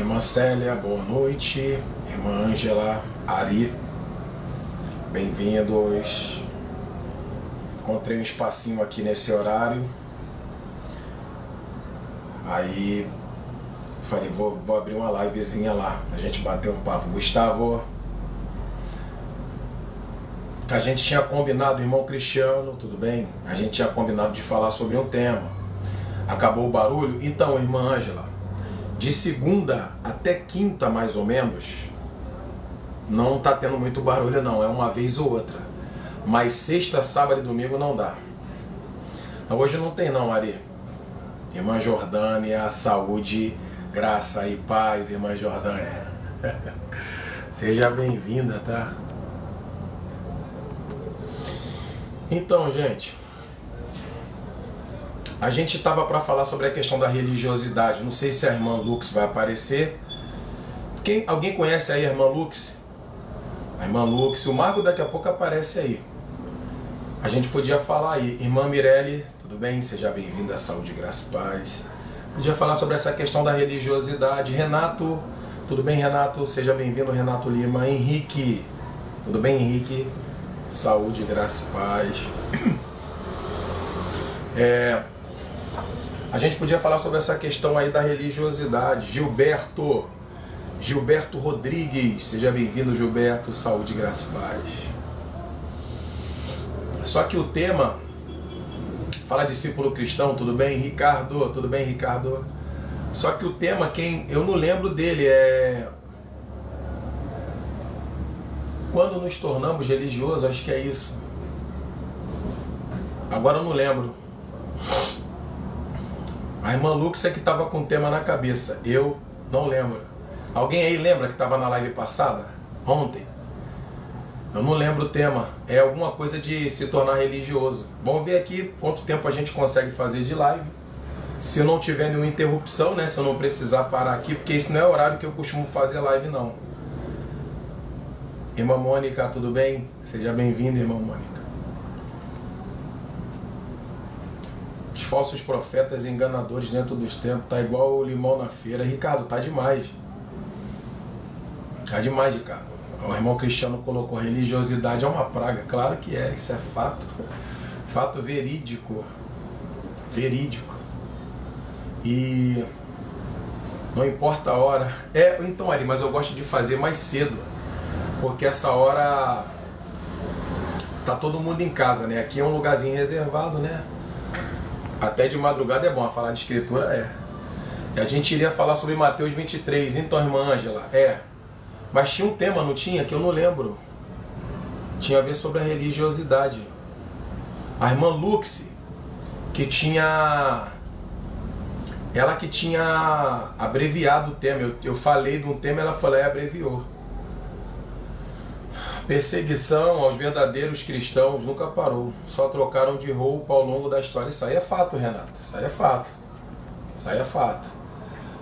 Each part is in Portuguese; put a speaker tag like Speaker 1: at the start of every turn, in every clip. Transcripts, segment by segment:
Speaker 1: Irmã Célia, boa noite. Irmã Ângela, Ari, bem-vindos. Encontrei um espacinho aqui nesse horário. Aí falei, vou abrir uma livezinha lá, a gente bater um papo. Gustavo, a gente tinha combinado, irmão Cristiano, tudo bem? A gente tinha combinado de falar sobre um tema. Acabou o barulho? Então, irmã Ângela, de segunda até quinta, mais ou menos, não tá tendo muito barulho não, é uma vez ou outra. Mas sexta, sábado e domingo não dá. Hoje não tem não, Ari. Irmã Jordânia, saúde, graça e paz, irmã Jordânia. Seja bem-vinda, tá? Então, gente, a gente estava para falar sobre a questão da religiosidade. Não sei se a irmã Lux vai aparecer. Alguém conhece aí a irmã Lux? A irmã Lux, o Marco daqui a pouco aparece aí. A gente podia falar aí. Irmã Mirelle, tudo bem? Seja bem-vinda, saúde, graça e paz. Podia falar sobre essa questão da religiosidade. Renato, tudo bem, Renato? Seja bem-vindo, Renato Lima. Henrique, tudo bem, Henrique? Saúde, graça e paz. A gente podia falar sobre essa questão aí da religiosidade. Gilberto Rodrigues, seja bem-vindo, Gilberto, saúde, graça e paz. Só que o tema, fala discípulo cristão, tudo bem? Ricardo, tudo bem, Ricardo? Só que o tema, eu não lembro dele, quando nos tornamos religiosos, acho que é isso. Agora eu não lembro. A irmã Lux é que estava com o tema na cabeça. Eu não lembro. Alguém aí lembra que estava na live passada? Ontem? Eu não lembro o tema. É alguma coisa de se tornar religioso. Vamos ver aqui quanto tempo a gente consegue fazer de live. Se não tiver nenhuma interrupção, né? Se eu não precisar parar aqui, porque esse não é o horário que eu costumo fazer live, não. Irmã Mônica, tudo bem? Seja bem-vinda, irmã Mônica. Os falsos profetas enganadores dentro dos tempos, tá igual o limão na feira. Ricardo, tá demais. Tá demais, Ricardo. O irmão Cristiano colocou, religiosidade é uma praga. Claro que é, isso é fato. Fato verídico. Verídico. E não importa a hora. Então, Ari, mas eu gosto de fazer mais cedo. Porque essa hora tá todo mundo em casa, né? Aqui é um lugarzinho reservado, né? Até de madrugada é bom, falar de escritura E a gente iria falar sobre Mateus 23. Então, irmã Ângela, mas tinha um tema, não tinha? Que eu não lembro. Tinha a ver sobre a religiosidade. A irmã Lux, que tinha... Ela que tinha abreviado o tema. Eu falei de um tema, ela falou e abreviou. Perseguição aos verdadeiros cristãos nunca parou. Só trocaram de roupa ao longo da história. Isso aí é fato, Renato. Isso aí é fato. Isso aí é fato.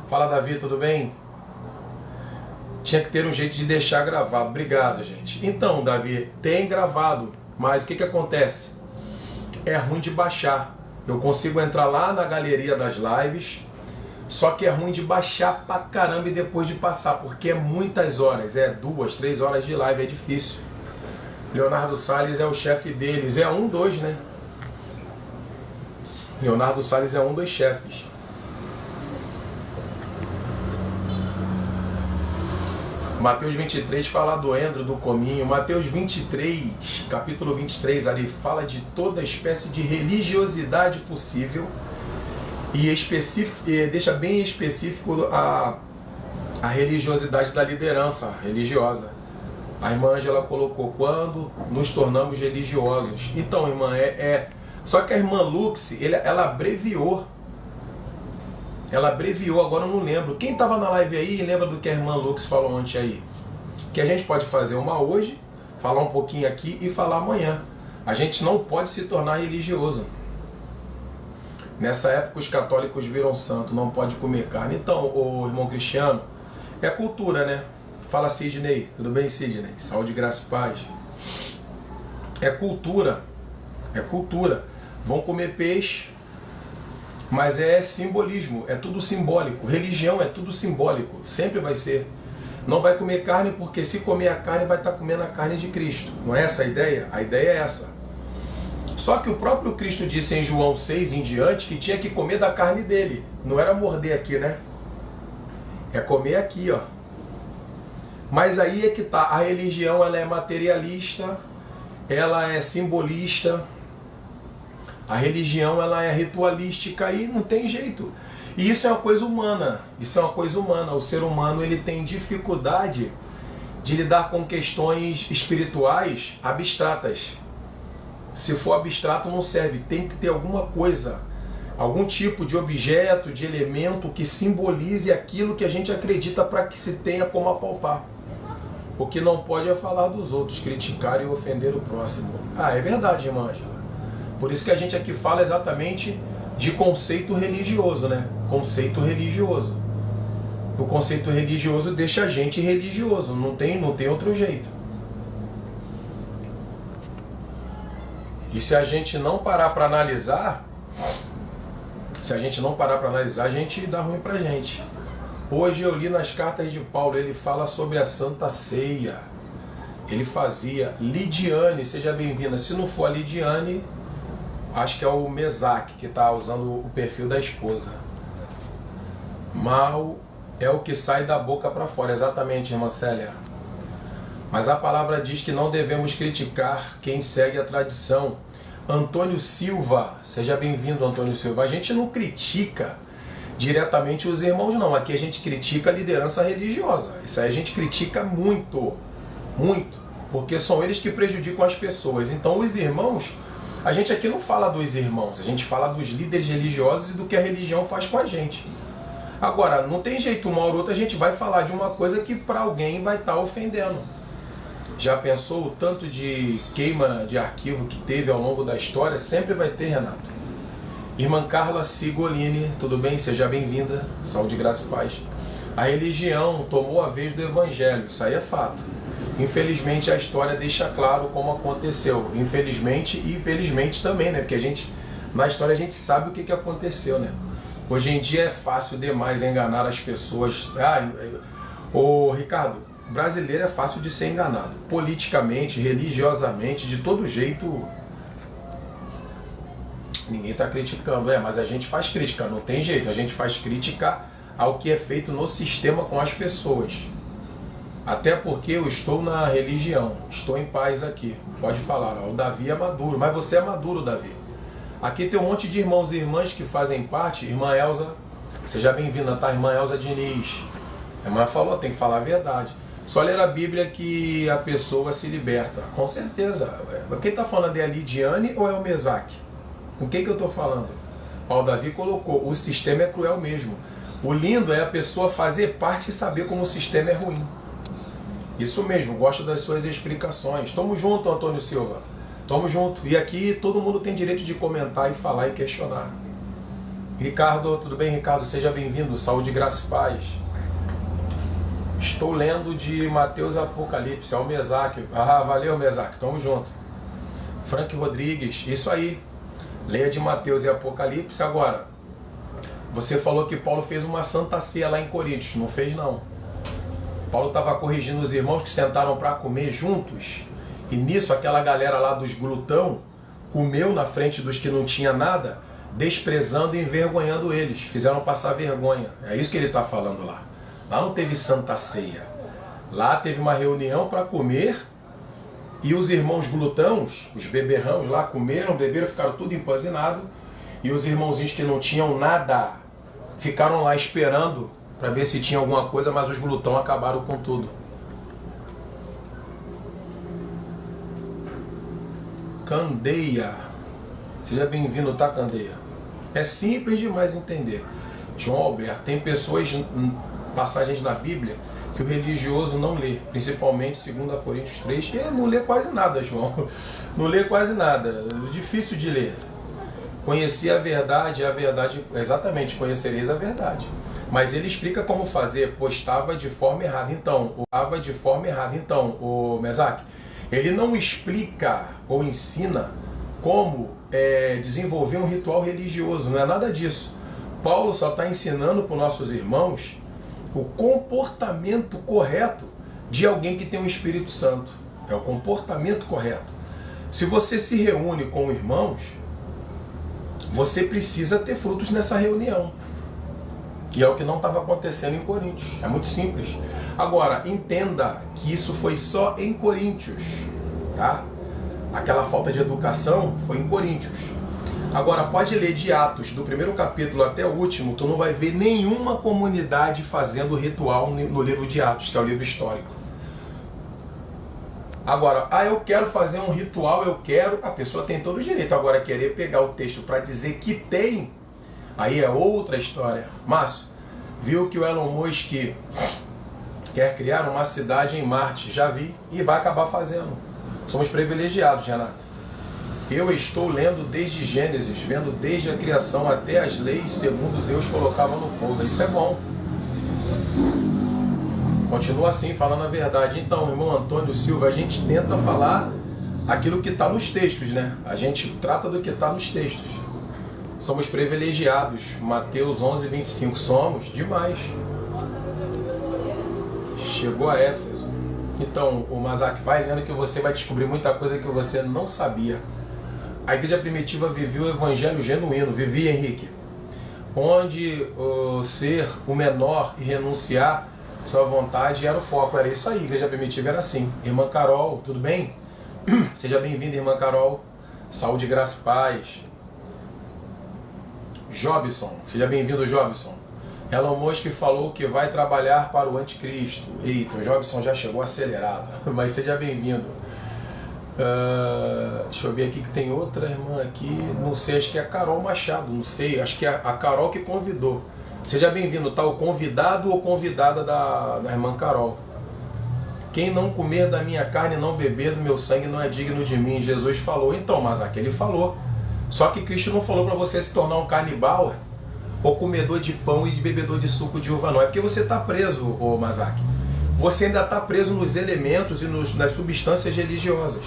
Speaker 1: Fala, Davi, tudo bem? Tinha que ter um jeito de deixar gravado. Obrigado, gente. Então, Davi, tem gravado. Mas o que acontece? É ruim de baixar. Eu consigo entrar lá na galeria das lives. Só que é ruim de baixar pra caramba e depois de passar, porque é muitas horas, 2, 3 horas de live, é difícil. Leonardo Salles é o chefe deles, é 1, 2, né? Leonardo Salles é 1, 2 chefes. Mateus 23 fala do endro, do cominho. Mateus 23, capítulo 23, ali fala de toda espécie de religiosidade possível. E deixa bem específico a religiosidade da liderança religiosa. A irmã Ângela colocou, quando nos tornamos religiosos. Então, irmã, só que a irmã Lux, ela abreviou. Ela abreviou, agora eu não lembro. Quem estava na live aí lembra do que a irmã Lux falou ontem aí? Que a gente pode fazer uma hoje, falar um pouquinho aqui e falar amanhã. A gente não pode se tornar religioso. Nessa época os católicos viram santo, não pode comer carne. Então, o irmão Cristiano, é cultura, né? Fala, Sidney. Tudo bem, Sidney? Saúde, graça e paz. É cultura. É cultura. Vão comer peixe. Mas é simbolismo, é tudo simbólico. Religião é tudo simbólico, sempre vai ser. Não vai comer carne porque se comer a carne vai estar comendo a carne de Cristo. Não é essa a ideia? A ideia é essa. Só que o próprio Cristo disse em João 6 em diante que tinha que comer da carne dele. Não era morder aqui, né? É comer aqui, ó. Mas aí é que tá. A religião, ela é materialista, ela é simbolista. A religião, ela é ritualística e não tem jeito. E isso é uma coisa humana. Isso é uma coisa humana. O ser humano, ele tem dificuldade de lidar com questões espirituais abstratas. Se for abstrato, não serve. Tem que ter alguma coisa, algum tipo de objeto, de elemento que simbolize aquilo que a gente acredita para que se tenha como apalpar. O que não pode é falar dos outros, criticar e ofender o próximo. Ah, é verdade, irmã Ângela. Por isso que a gente aqui fala exatamente de conceito religioso, né? Conceito religioso. O conceito religioso deixa a gente religioso, não tem outro jeito. E se a gente não parar para analisar, a gente dá ruim pra gente. Hoje eu li nas cartas de Paulo, ele fala sobre a Santa Ceia. Ele fazia. Lidiane, seja bem-vinda. Se não for a Lidiane, acho que é o Mesaque que está usando o perfil da esposa. Mal é o que sai da boca para fora. Exatamente, irmã Célia. Mas a palavra diz que não devemos criticar quem segue a tradição. Antônio Silva, seja bem-vindo, Antônio Silva. A gente não critica diretamente os irmãos, não. Aqui a gente critica a liderança religiosa. Isso aí a gente critica muito, muito, porque são eles que prejudicam as pessoas. Então os irmãos, a gente aqui não fala dos irmãos, a gente fala dos líderes religiosos e do que a religião faz com a gente. Agora, não tem jeito, uma hora ou outra a gente vai falar de uma coisa que para alguém vai estar ofendendo. Já pensou o tanto de queima de arquivo que teve ao longo da história? Sempre vai ter, Renato. Irmã Carla Sigolini, tudo bem? Seja bem-vinda. Saúde, graça e paz. A religião tomou a vez do evangelho, isso aí é fato. Infelizmente a história deixa claro como aconteceu. Infelizmente e felizmente também, né? Porque na história a gente sabe o que aconteceu, né? Hoje em dia é fácil demais enganar as pessoas. Ô Ricardo, brasileiro é fácil de ser enganado. Politicamente, religiosamente, de todo jeito. Ninguém está criticando, mas a gente faz crítica, não tem jeito. A gente faz crítica ao que é feito no sistema com as pessoas. Até porque eu estou na religião, estou em paz aqui. Pode falar, o Davi é maduro, mas você é maduro, Davi. Aqui tem um monte de irmãos e irmãs que fazem parte. Irmã Elza, seja bem-vinda, tá? Irmã Elza Diniz. A irmã falou, tem que falar a verdade. Só ler a Bíblia que a pessoa se liberta. Com certeza. Quem está falando é a Lidiane ou é o Mesaque? Com quem que eu estou falando? O Davi colocou, o sistema é cruel mesmo. O lindo é a pessoa fazer parte e saber como o sistema é ruim. Isso mesmo, gosto das suas explicações. Tamo junto, Antônio Silva. Tamo junto. E aqui todo mundo tem direito de comentar e falar e questionar. Ricardo, tudo bem, Ricardo? Seja bem-vindo. Saúde, graça e paz. Estou lendo de Mateus Apocalipse, é o Mesaque. Ah, valeu, Mesaque. Tamo junto. Frank Rodrigues, isso aí. Leia de Mateus e Apocalipse. Agora, você falou que Paulo fez uma santa ceia lá em Coríntios. Não fez, não. Paulo estava corrigindo os irmãos que sentaram para comer juntos. E nisso, aquela galera lá dos glutão comeu na frente dos que não tinha nada, desprezando e envergonhando eles. Fizeram passar vergonha. É isso que ele está falando lá. Lá não teve santa ceia. Lá teve uma reunião para comer. E os irmãos glutãos, os beberrãos lá, comeram, beberam, ficaram tudo empanzinados. E os irmãozinhos que não tinham nada ficaram lá esperando para ver se tinha alguma coisa, mas os glutão acabaram com tudo. Candeia. Seja bem-vindo, tá, Candeia? É simples demais entender. João Alberto, tem pessoas, passagens na Bíblia, que o religioso não lê, principalmente 2 Coríntios 3, e não lê quase nada, João. Não lê quase nada, difícil de ler. Conhecer a verdade, exatamente, conhecereis a verdade. Mas ele explica como fazer, pois estava de forma errada. Então, o Mesaque, ele não explica ou ensina como desenvolver um ritual religioso, não é nada disso. Paulo só está ensinando para os nossos irmãos o comportamento correto de alguém que tem o Espírito Santo. É o comportamento correto. Se você se reúne com irmãos, você precisa ter frutos nessa reunião. E é o que não estava acontecendo em Coríntios. É muito simples. Agora, entenda que isso foi só em Coríntios, tá? Aquela falta de educação foi em Coríntios. Agora, pode ler de Atos, do primeiro capítulo até o último, tu não vai ver nenhuma comunidade fazendo ritual no livro de Atos, que é o livro histórico. Agora, eu quero fazer um ritual, a pessoa tem todo o direito. Agora, querer pegar o texto para dizer que tem, aí é outra história. Márcio, viu que o Elon Musk quer criar uma cidade em Marte? Já vi, e vai acabar fazendo. Somos privilegiados, Renato. Eu estou lendo desde Gênesis, vendo desde a criação até as leis, segundo Deus colocava no povo. Isso é bom. Continua assim, falando a verdade. Então, irmão Antônio Silva, a gente tenta falar aquilo que está nos textos, né? A gente trata do que está nos textos. Somos privilegiados. Mateus 11, 25. Somos demais. Chegou a Éfeso. Então, o Mazak, vai lendo que você vai descobrir muita coisa que você não sabia. A igreja primitiva vivia o evangelho genuíno. Vivia, Henrique. Onde ser o menor e renunciar sua vontade era o foco. Era isso aí. A igreja primitiva era assim. Irmã Carol, tudo bem? Seja bem-vinda, irmã Carol. Saúde, graça e paz. Jobson, seja bem-vindo, Jobson. Elon Musk falou que vai trabalhar para o anticristo. Eita, o Jobson já chegou acelerado, mas seja bem-vindo. Deixa eu ver aqui que tem outra irmã aqui, não sei, acho que é a Carol Machado, não sei, acho que é a Carol que convidou. Seja bem-vindo, tá? O convidado ou convidada da irmã Carol. Quem não comer da minha carne e não beber do meu sangue não é digno de mim. Jesus falou. Então, Mazak, ele falou. Só que Cristo não falou para você se tornar um canibal ou comedor de pão e bebedor de suco de uva, não. É porque você está preso, ô Mazak. Você ainda está preso nos elementos e nas substâncias religiosas.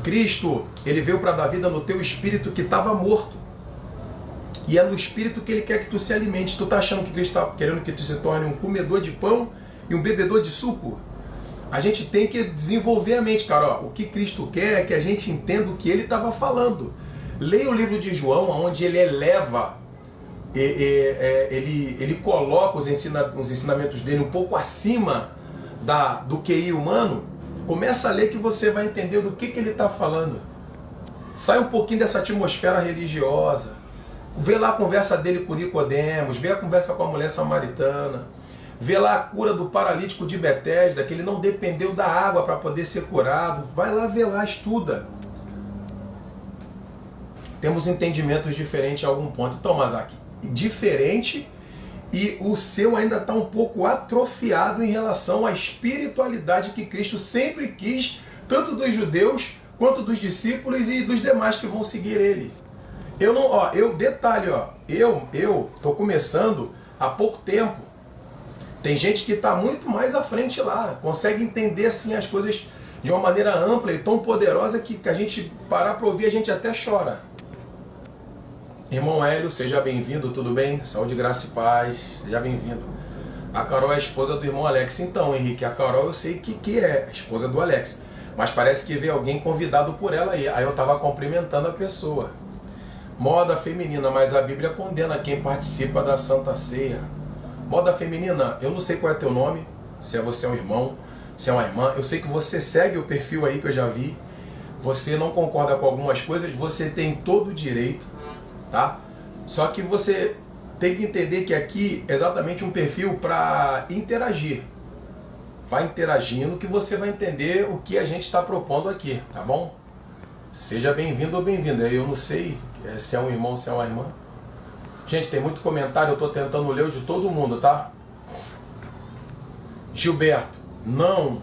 Speaker 1: Cristo, ele veio para dar vida no teu espírito que estava morto. E é no espírito que ele quer que tu se alimente. Tu está achando que Cristo está querendo que tu se torne um comedor de pão e um bebedor de suco? A gente tem que desenvolver a mente, cara. O que Cristo quer é que a gente entenda o que ele estava falando. Leia o livro de João, onde ele eleva, ele coloca os ensinamentos dele um pouco acima do QI humano. Começa a ler que você vai entender do que ele está falando. Sai um pouquinho dessa atmosfera religiosa. Vê lá a conversa dele com Nicodemos, vê a conversa com a mulher samaritana, vê lá a cura do paralítico de Betesda, que ele não dependeu da água para poder ser curado. Vai lá, vê lá, estuda. Temos entendimentos diferentes em algum ponto. Então, Mazak, diferente, e o seu ainda está um pouco atrofiado em relação à espiritualidade que Cristo sempre quis, tanto dos judeus, quanto dos discípulos e dos demais que vão seguir ele. Detalhe, eu estou começando há pouco tempo. Tem gente que está muito mais à frente lá, consegue entender assim as coisas de uma maneira ampla e tão poderosa que a gente parar para ouvir, a gente até chora. Irmão Hélio, seja bem-vindo, tudo bem? Saúde, graça e paz, seja bem-vindo. A Carol é a esposa do irmão Alex. Então, Henrique, a Carol eu sei que é a esposa do Alex, mas parece que veio alguém convidado por ela aí. Aí eu estava cumprimentando a pessoa. Moda feminina, mas a Bíblia condena quem participa da Santa Ceia. Moda feminina, eu não sei qual é teu nome, se você é um irmão, se é uma irmã. Eu sei que você segue o perfil aí que eu já vi. Você não concorda com algumas coisas, você tem todo o direito, tá? Só que você tem que entender que aqui é exatamente um perfil para interagir. Vai interagindo que você vai entender o que a gente está propondo aqui, tá bom? Seja bem-vindo ou bem-vinda. Eu não sei se é um irmão ou se é uma irmã. Gente, tem muito comentário, eu estou tentando ler o de todo mundo, tá? Gilberto, não.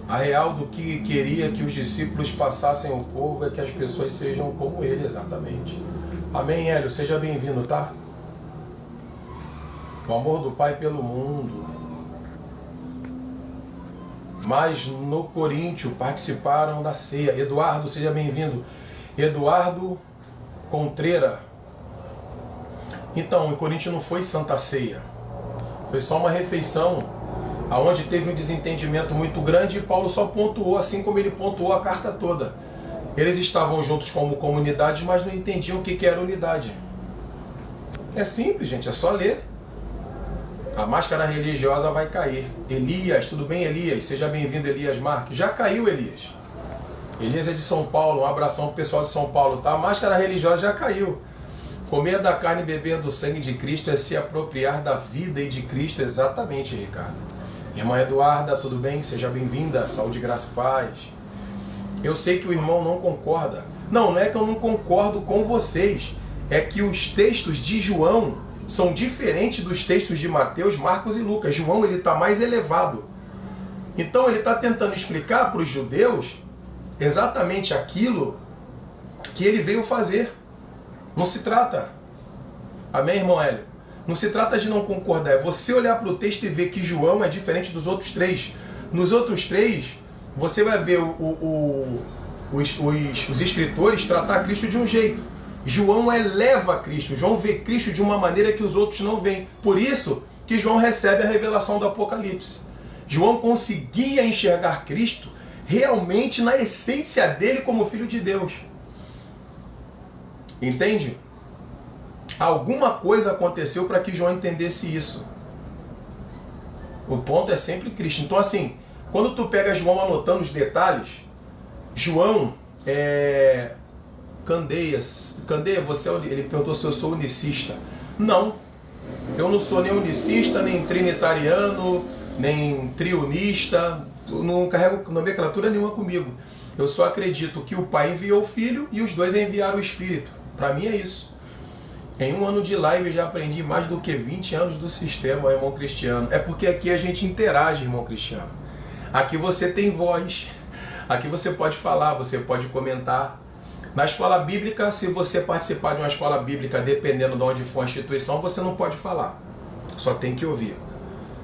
Speaker 1: A real do que queria que os discípulos passassem ao povo é que as pessoas sejam como ele, exatamente. Amém, Hélio? Seja bem-vindo, tá? O amor do Pai pelo mundo. Mas no Coríntio participaram da ceia. Eduardo, seja bem-vindo. Eduardo Contreira. Então, em Corinto não foi Santa Ceia. Foi só uma refeição, aonde teve um desentendimento muito grande e Paulo só pontuou, assim como ele pontuou a carta toda. Eles estavam juntos como comunidade, mas não entendiam o que era unidade. É simples, gente, é só ler. A máscara religiosa vai cair. Elias, tudo bem, Elias? Seja bem-vindo, Elias Marques. Já caiu, Elias. Elias é de São Paulo, um abração pro pessoal de São Paulo, tá? A máscara religiosa já caiu. Comer da carne e beber do sangue de Cristo é se apropriar da vida e de Cristo, exatamente, Ricardo. Irmã Eduarda, tudo bem? Seja bem-vinda, saúde, graça e paz. Eu sei que o irmão não concorda. Não é que eu não concordo com vocês. É que os textos de João são diferentes dos textos de Mateus, Marcos e Lucas. João, ele está mais elevado. Então ele está tentando explicar para os judeus exatamente aquilo que ele veio fazer. Não se trata. Amém, irmão Hélio? Não se trata de não concordar. É você olhar para o texto e ver que João é diferente dos outros três. Nos outros três, você vai ver os escritores tratar Cristo de um jeito. João eleva Cristo. João vê Cristo de uma maneira que os outros não veem. Por isso que João recebe a revelação do Apocalipse. João conseguia enxergar Cristo realmente na essência dele como Filho de Deus. Entende? Alguma coisa aconteceu para que João entendesse isso. O ponto é sempre Cristo. Então assim, quando tu pega João anotando os detalhes, João Candeias, ele perguntou se eu sou unicista. Não, eu não sou nem unicista, nem trinitariano, nem triunista, não carrego nomenclatura nenhuma comigo. Eu só acredito que o Pai enviou o Filho e os dois enviaram o Espírito. Para mim é isso. Em um ano de live já aprendi mais do que 20 anos do sistema, irmão Cristiano. É porque aqui a gente interage, irmão Cristiano. Aqui você tem voz. Aqui você pode falar, você pode comentar. Na escola bíblica, se você participar de uma escola bíblica, dependendo de onde for a instituição, você não pode falar. Só tem que ouvir.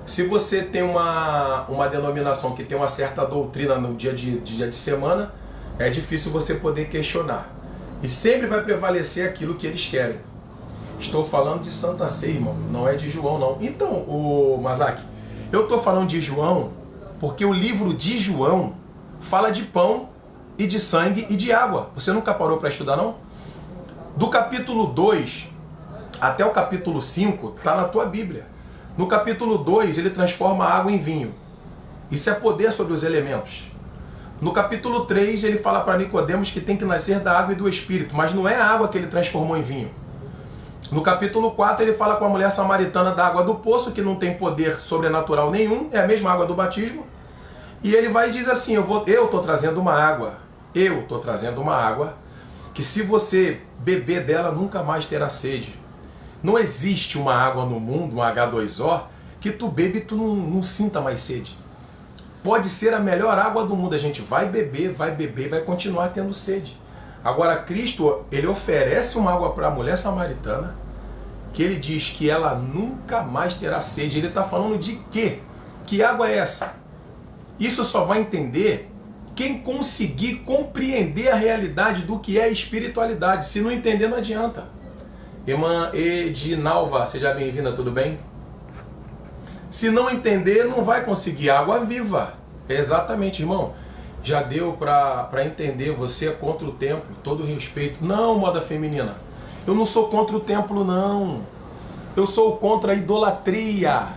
Speaker 1: Se você tem uma denominação que tem uma certa doutrina no dia de semana, é difícil você poder questionar. E sempre vai prevalecer aquilo que eles querem. Estou falando de Santa Ceia, irmão. Não é de João, não. Então, o Mazaki, eu estou falando de João porque o livro de João fala de pão e de sangue e de água. Você nunca parou para estudar, não? Do capítulo 2 até o capítulo 5, está na tua Bíblia. No capítulo 2, ele transforma a água em vinho. Isso é poder sobre os elementos. No capítulo 3, ele fala para Nicodemos que tem que nascer da água e do Espírito, mas não é a água que ele transformou em vinho. No capítulo 4, ele fala com a mulher samaritana da água do poço, que não tem poder sobrenatural nenhum, é a mesma água do batismo. E ele vai e diz assim, eu estou trazendo uma água, que se você beber dela, nunca mais terá sede. Não existe uma água no mundo, um H2O, que tu bebe e tu não sinta mais sede. Pode ser a melhor água do mundo, a gente vai beber, vai continuar tendo sede. Agora, Cristo, ele oferece uma água para a mulher samaritana, que ele diz que ela nunca mais terá sede. Ele está falando de quê? Que água é essa? Isso só vai entender quem conseguir compreender a realidade do que é espiritualidade. Se não entender, não adianta. Irmã Edinalva, seja bem-vinda, tudo bem? Se não entender, não vai conseguir água viva. Exatamente, irmão. Já deu para entender, você é contra o templo, todo respeito. Não, moda feminina. Eu não sou contra o templo, não. Eu sou contra a idolatria.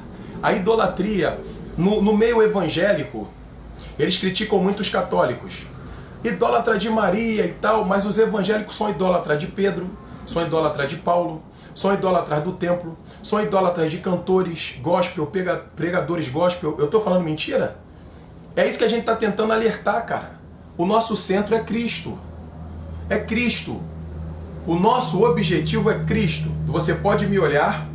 Speaker 1: A idolatria, no meio evangélico, eles criticam muito os católicos. Idólatra de Maria e tal, mas os evangélicos são idólatras de Pedro, são idólatras de Paulo, são idólatras do templo, são idólatras de cantores gospel, pregadores gospel. Eu estou falando mentira? É isso que a gente está tentando alertar, cara. O nosso centro é Cristo. É Cristo. O nosso objetivo é Cristo. Você pode me olhar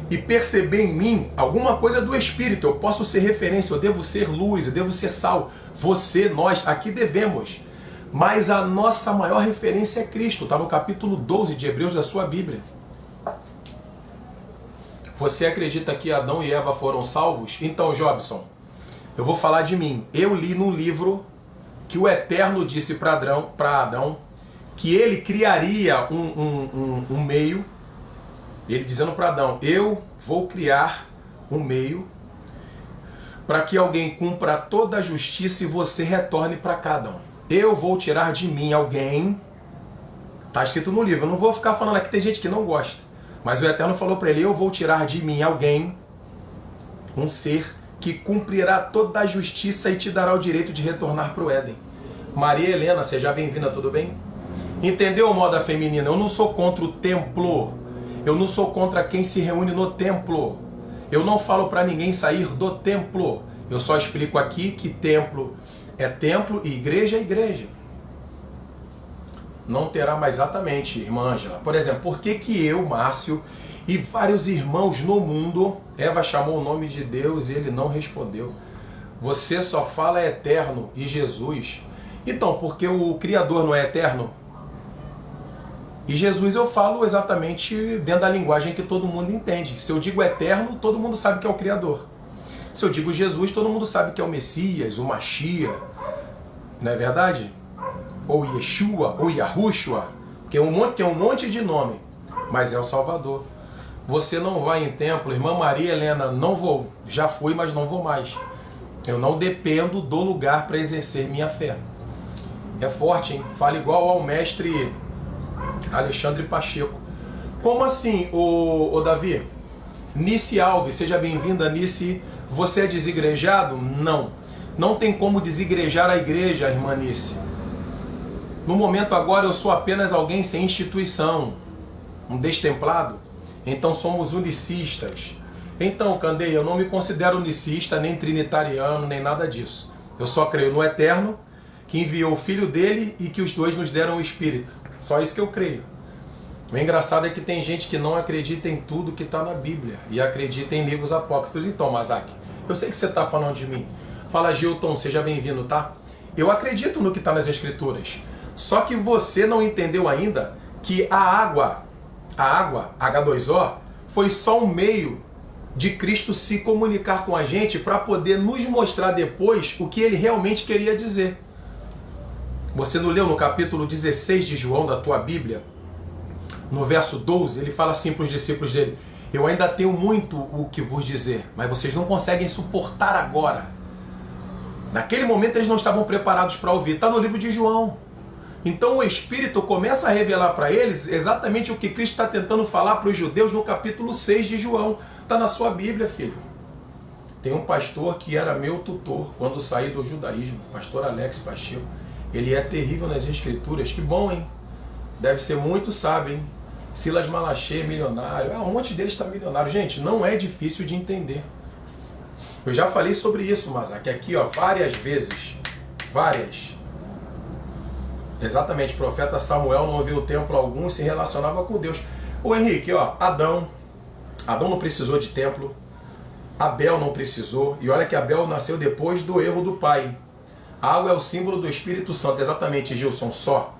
Speaker 1: e perceber em mim alguma coisa do Espírito. Eu posso ser referência, eu devo ser luz, eu devo ser sal. Você, nós, aqui devemos. Mas a nossa maior referência é Cristo. Está no capítulo 12 de Hebreus da sua Bíblia. Você acredita que Adão e Eva foram salvos? Então, Jobson, eu vou falar de mim. Eu li num livro que o Eterno disse para Adão que ele criaria um meio Ele dizendo para Adão, eu vou criar um meio para que alguém cumpra toda a justiça e você retorne para cá, Adão. Eu vou tirar de mim alguém, está escrito no livro, eu não vou ficar falando aqui, tem gente que não gosta, mas o Eterno falou para ele, eu vou tirar de mim alguém, um ser que cumprirá toda a justiça e te dará o direito de retornar para o Éden. Maria Helena, seja bem-vinda, tudo bem? Entendeu, moda feminina? Eu não sou contra o templo, eu não sou contra quem se reúne no templo, eu não falo para ninguém sair do templo, eu só explico aqui que templo é templo e igreja é igreja. Não terá mais exatamente, irmã Ângela. Por exemplo, por que que eu, Márcio, e vários irmãos no mundo, Eva chamou o nome de Deus e ele não respondeu. Você só fala eterno e Jesus. Então, porque o Criador não é eterno? E Jesus eu falo exatamente dentro da linguagem que todo mundo entende. Se eu digo eterno, todo mundo sabe que é o Criador. Se eu digo Jesus, todo mundo sabe que é o Messias, o Machia. Não é verdade? Ou Yeshua, ou Yahushua, que é um monte de nome, mas é o Salvador. Você não vai em templo, irmã Maria Helena, não vou. Já fui, mas não vou mais. Eu não dependo do lugar para exercer minha fé. É forte, hein? Fala igual ao mestre Alexandre Pacheco. Como assim, ô Davi? Nice Alves, seja bem-vinda, Nice. Você é desigrejado? Não. Não tem como desigrejar a igreja, irmã Nice. No momento agora eu sou apenas alguém sem instituição, um destemplado. Então somos unicistas. Então, Candeia, eu não me considero unicista, nem trinitariano, nem nada disso. Eu só creio no Eterno, que enviou o Filho dele e que os dois nos deram o Espírito. Só isso que eu creio. O engraçado é que tem gente que não acredita em tudo que está na Bíblia e acredita em livros apócrifos. Então, Mazak, eu sei que você está falando de mim. Fala, Gilton, seja bem-vindo, tá? Eu acredito no que está nas Escrituras. Só que você não entendeu ainda que a água, H2O, foi só um meio de Cristo se comunicar com a gente para poder nos mostrar depois o que ele realmente queria dizer. Você não leu no capítulo 16 de João da tua Bíblia? No verso 12, ele fala assim para os discípulos dele, eu ainda tenho muito o que vos dizer, mas vocês não conseguem suportar agora. Naquele momento eles não estavam preparados para ouvir. Está no livro de João. Então o Espírito começa a revelar para eles exatamente o que Cristo está tentando falar para os judeus no capítulo 6 de João. Está na sua Bíblia, filho. Tem um pastor que era meu tutor quando saí do judaísmo, pastor Alex Pacheco. Ele é terrível nas Escrituras. Que bom, hein? Deve ser muito sábio, hein? Silas Malachê, milionário. Um monte deles está milionário. Gente, não é difícil de entender. Eu já falei sobre isso, Mazak, aqui, ó, várias vezes. Várias. Exatamente, o profeta Samuel não viu templo algum e se relacionava com Deus. Ô Henrique, ó, Adão não precisou de templo, Abel não precisou, e olha que Abel nasceu depois do erro do pai. A água é o símbolo do Espírito Santo, exatamente, Gilson, só.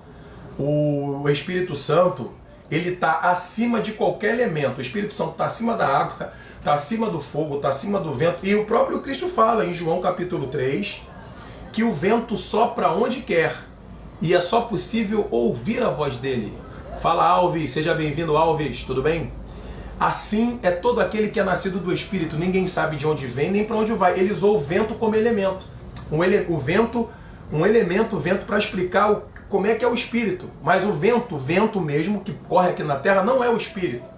Speaker 1: O Espírito Santo, ele está acima de qualquer elemento. O Espírito Santo está acima da água, está acima do fogo, está acima do vento. E o próprio Cristo fala em João capítulo 3 que o vento sopra onde quer e é só possível ouvir a voz dele. Fala, Alves, seja bem-vindo, Alves, tudo bem? Assim é todo aquele que é nascido do Espírito. Ninguém sabe de onde vem nem para onde vai. Ele usou o vento como elemento. O vento para explicar como é que é o Espírito. Mas o vento mesmo, que corre aqui na Terra, não é o Espírito.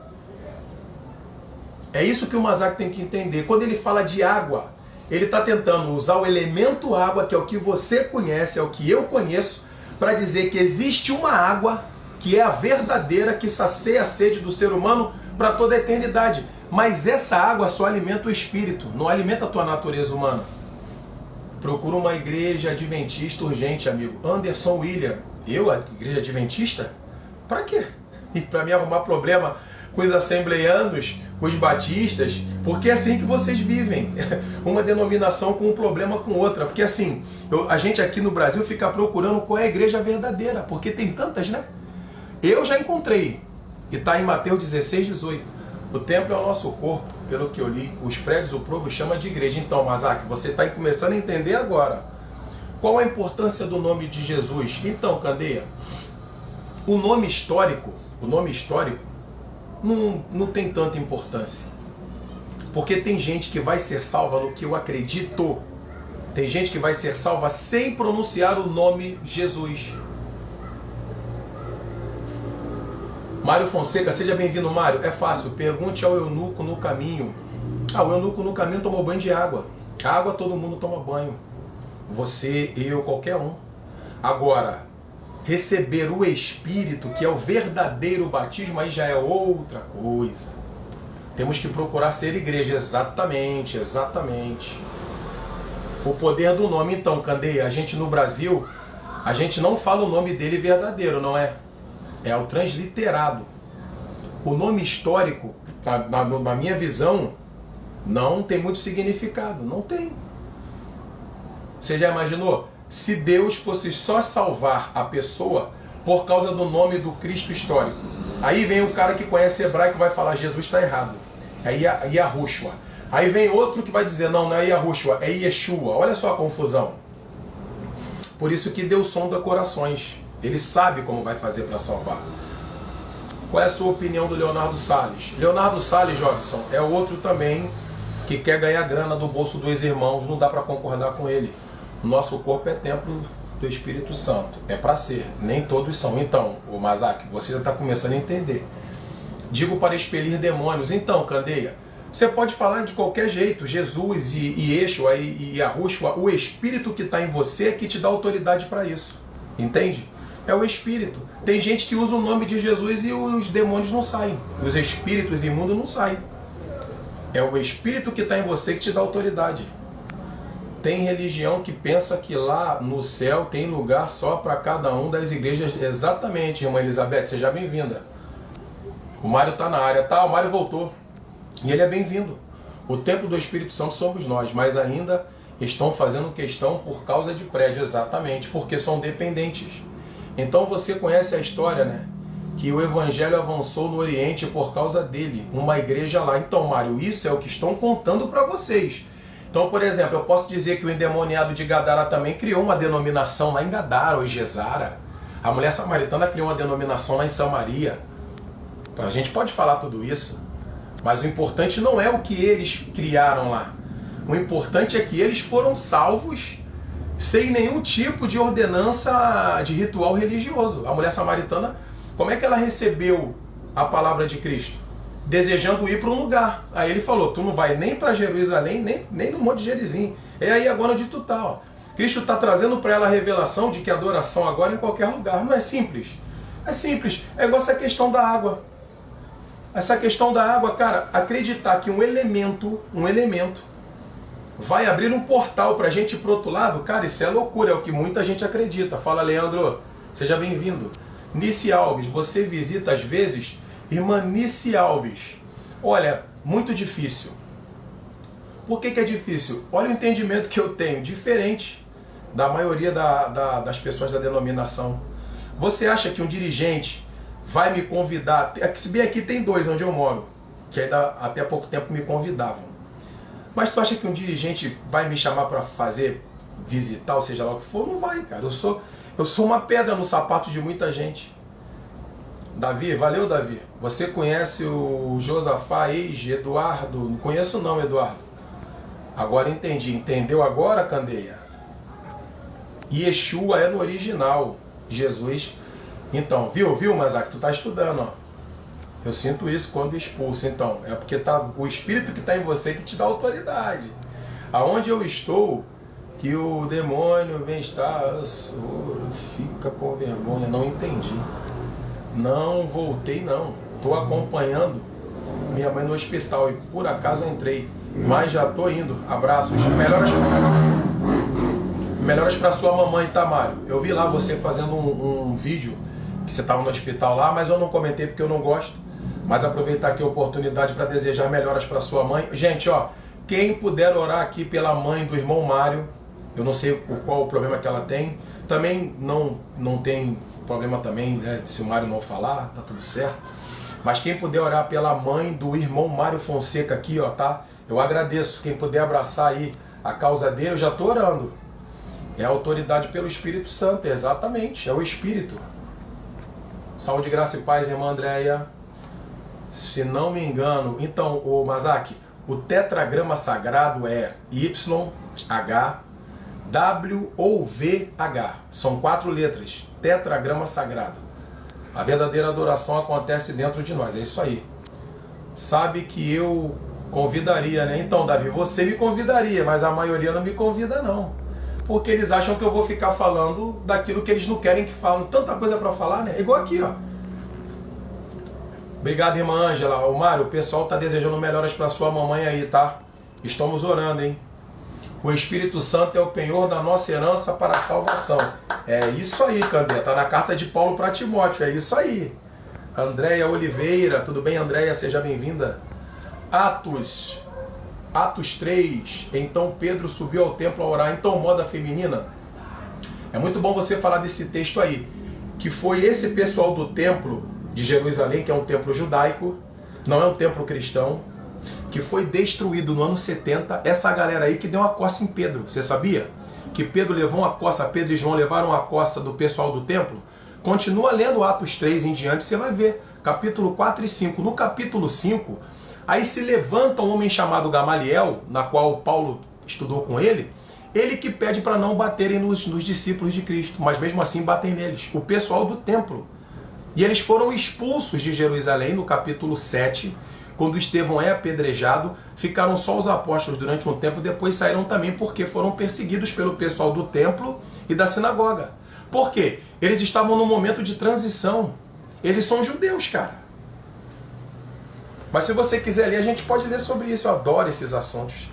Speaker 1: É isso que o Mazak tem que entender. Quando ele fala de água, ele está tentando usar o elemento água, que é o que você conhece, é o que eu conheço, para dizer que existe uma água que é a verdadeira, que sacia a sede do ser humano para toda a eternidade. Mas essa água só alimenta o espírito, não alimenta a tua natureza humana. Procura uma igreja adventista urgente, amigo. Anderson William. Eu, a igreja adventista? Para quê? E para me arrumar problema com os assembleianos, com os batistas? Porque é assim que vocês vivem. Uma denominação com um problema com outra. Porque assim, a gente aqui no Brasil fica procurando qual é a igreja verdadeira. Porque tem tantas, né? Eu já encontrei. E está em Mateus 16, 18. O templo é o nosso corpo, pelo que eu li. Os prédios o povo chama de igreja. Então, Mazak, você está começando a entender agora. Qual a importância do nome de Jesus? Então, Candeia, o nome histórico, não tem tanta importância. Porque tem gente que vai ser salva no que eu acredito. Tem gente que vai ser salva sem pronunciar o nome Jesus. Mário Fonseca, seja bem-vindo, Mário. É fácil, pergunte ao eunuco no caminho. O eunuco no caminho tomou banho de água. A água todo mundo toma banho. Você, eu, qualquer um. Agora, receber o Espírito, que é o verdadeiro batismo, aí já é outra coisa. Temos que procurar ser igreja, exatamente, exatamente. O poder do nome, então, Candeia, a gente no Brasil, a gente não fala o nome dele verdadeiro, não é? É o transliterado. O nome histórico, na minha visão, não tem muito significado, não tem. Você já imaginou? Se Deus fosse só salvar a pessoa por causa do nome do Cristo histórico. Aí vem o cara que conhece hebraico e vai falar, Jesus está errado. É Yahushua. Aí vem outro que vai dizer, não é Yahushua, é Yeshua. Olha só a confusão. Por isso que Deus sonda corações. Ele sabe como vai fazer para salvar. Qual é a sua opinião do Leonardo Salles? Leonardo Salles, Jobson, é outro também que quer ganhar grana do bolso dos irmãos. Não dá para concordar com ele. O nosso corpo é templo do Espírito Santo. É para ser. Nem todos são. Então, o Mazak, você já está começando a entender. Digo para expelir demônios. Então, Candeia, você pode falar de qualquer jeito. Jesus e Yeshua e Yahushua, o Espírito que está em você é que te dá autoridade para isso. Entende? É o Espírito. Tem gente que usa o nome de Jesus e os demônios não saem. Os espíritos imundos não saem. É o Espírito que está em você que te dá autoridade. Tem religião que pensa que lá no céu tem lugar só para cada um das igrejas. Exatamente, irmã Elizabeth, seja bem-vinda. O Mário está na área, tá? O Mário voltou. E ele é bem-vindo. O templo do Espírito Santo somos nós, mas ainda estão fazendo questão por causa de prédio, exatamente, porque são dependentes. Então você conhece a história, né? Que o Evangelho avançou no Oriente por causa dele, uma igreja lá. Então, Mário, isso é o que estão contando para vocês. Então, por exemplo, eu posso dizer que o endemoniado de Gadara também criou uma denominação lá em Gadara, ou Gesara. A mulher samaritana criou uma denominação lá em Samaria. Então, a gente pode falar tudo isso, mas o importante não é o que eles criaram lá. O importante é que eles foram salvos sem nenhum tipo de ordenança de ritual religioso. A mulher samaritana, como é que ela recebeu a palavra de Cristo? Desejando ir para um lugar. Aí ele falou, tu não vai nem para Jerusalém, nem no Monte Gerizim. É aí agora onde tu tá. Ó. Cristo está trazendo para ela a revelação de que a adoração agora é em qualquer lugar. Não é simples. É simples. É igual essa questão da água. Essa questão da água, cara, acreditar que um elemento vai abrir um portal para a gente ir para o outro lado, cara, isso é loucura, é o que muita gente acredita. Fala, Leandro, seja bem-vindo. Nice Alves, você visita às vezes? Irmã Nice Alves, olha, muito difícil. Por que é difícil? Olha o entendimento que eu tenho, diferente da maioria das pessoas da denominação. Você acha que um dirigente vai me convidar? Se bem aqui tem dois onde eu moro, que ainda até pouco tempo me convidavam. Mas tu acha que um dirigente vai me chamar para fazer, visitar, ou seja lá o que for? Não vai, cara. Eu sou uma pedra no sapato de muita gente. Davi, valeu, Davi. Você conhece o Josafá, Eduardo? Não conheço não, Eduardo. Agora entendi. Entendeu agora, Candeia? Yeshua é no original. Jesus. Então, viu, Mazak? Tu tá estudando, ó. Eu sinto isso quando expulso. Então, é porque tá o Espírito que está em você que te dá autoridade. Aonde eu estou, que o demônio vem estar, fica com vergonha. Não entendi. Não voltei, não. Estou acompanhando minha mãe no hospital e por acaso entrei. Mas já estou indo. Abraços. Melhoras para sua mamãe, tá, Mário? Eu vi lá você fazendo um vídeo que você estava no hospital lá, mas eu não comentei porque eu não gosto. Mas aproveitar aqui a oportunidade para desejar melhoras para sua mãe. Gente, ó, quem puder orar aqui pela mãe do irmão Mário, eu não sei qual o problema que ela tem. Também não tem problema também, né, se o Mário não falar, tá tudo certo. Mas quem puder orar pela mãe do irmão Mário Fonseca aqui, ó, tá? Eu agradeço. Quem puder abraçar aí a causa dele, eu já tô orando. É a autoridade pelo Espírito Santo, exatamente, é o Espírito. Saúde, graça e paz, irmã Andréia. Se não me engano, então, o Mazaki, o tetragrama sagrado é YH, W ou VH. São 4 letras. Tetragrama sagrado. A verdadeira adoração acontece dentro de nós. É isso aí. Sabe que eu convidaria, né? Então, Davi, você me convidaria, mas a maioria não me convida, não. Porque eles acham que eu vou ficar falando daquilo que eles não querem que falam. Tanta coisa para falar, né? Igual aqui, ó. Obrigado, irmã Ângela. O Mário, o pessoal tá desejando melhoras para sua mamãe aí, tá? Estamos orando, hein? O Espírito Santo é o penhor da nossa herança para a salvação. É isso aí, Candê. Tá na carta de Paulo para Timóteo. É isso aí. Andréia Oliveira. Tudo bem, Andréia? Seja bem-vinda. Atos 3. Então Pedro subiu ao templo a orar. Então, moda feminina. É muito bom você falar desse texto aí. Que foi esse pessoal do templo de Jerusalém, que é um templo judaico, não é um templo cristão, que foi destruído no ano 70, essa galera aí que deu uma coça em Pedro. Você sabia? Que Pedro levou uma coça, Pedro e João levaram uma coça do pessoal do templo? Continua lendo Atos 3 em diante, você vai ver. Capítulo 4 e 5. No capítulo 5, aí se levanta um homem chamado Gamaliel, na qual Paulo estudou com ele que pede para não baterem nos discípulos de Cristo, mas mesmo assim batem neles. O pessoal do templo. E eles foram expulsos de Jerusalém no capítulo 7, quando Estevão é apedrejado, ficaram só os apóstolos durante um tempo, depois saíram também porque foram perseguidos pelo pessoal do templo e da sinagoga. Por quê? Eles estavam num momento de transição. Eles são judeus, cara. Mas se você quiser ler, a gente pode ler sobre isso. Eu adoro esses assuntos.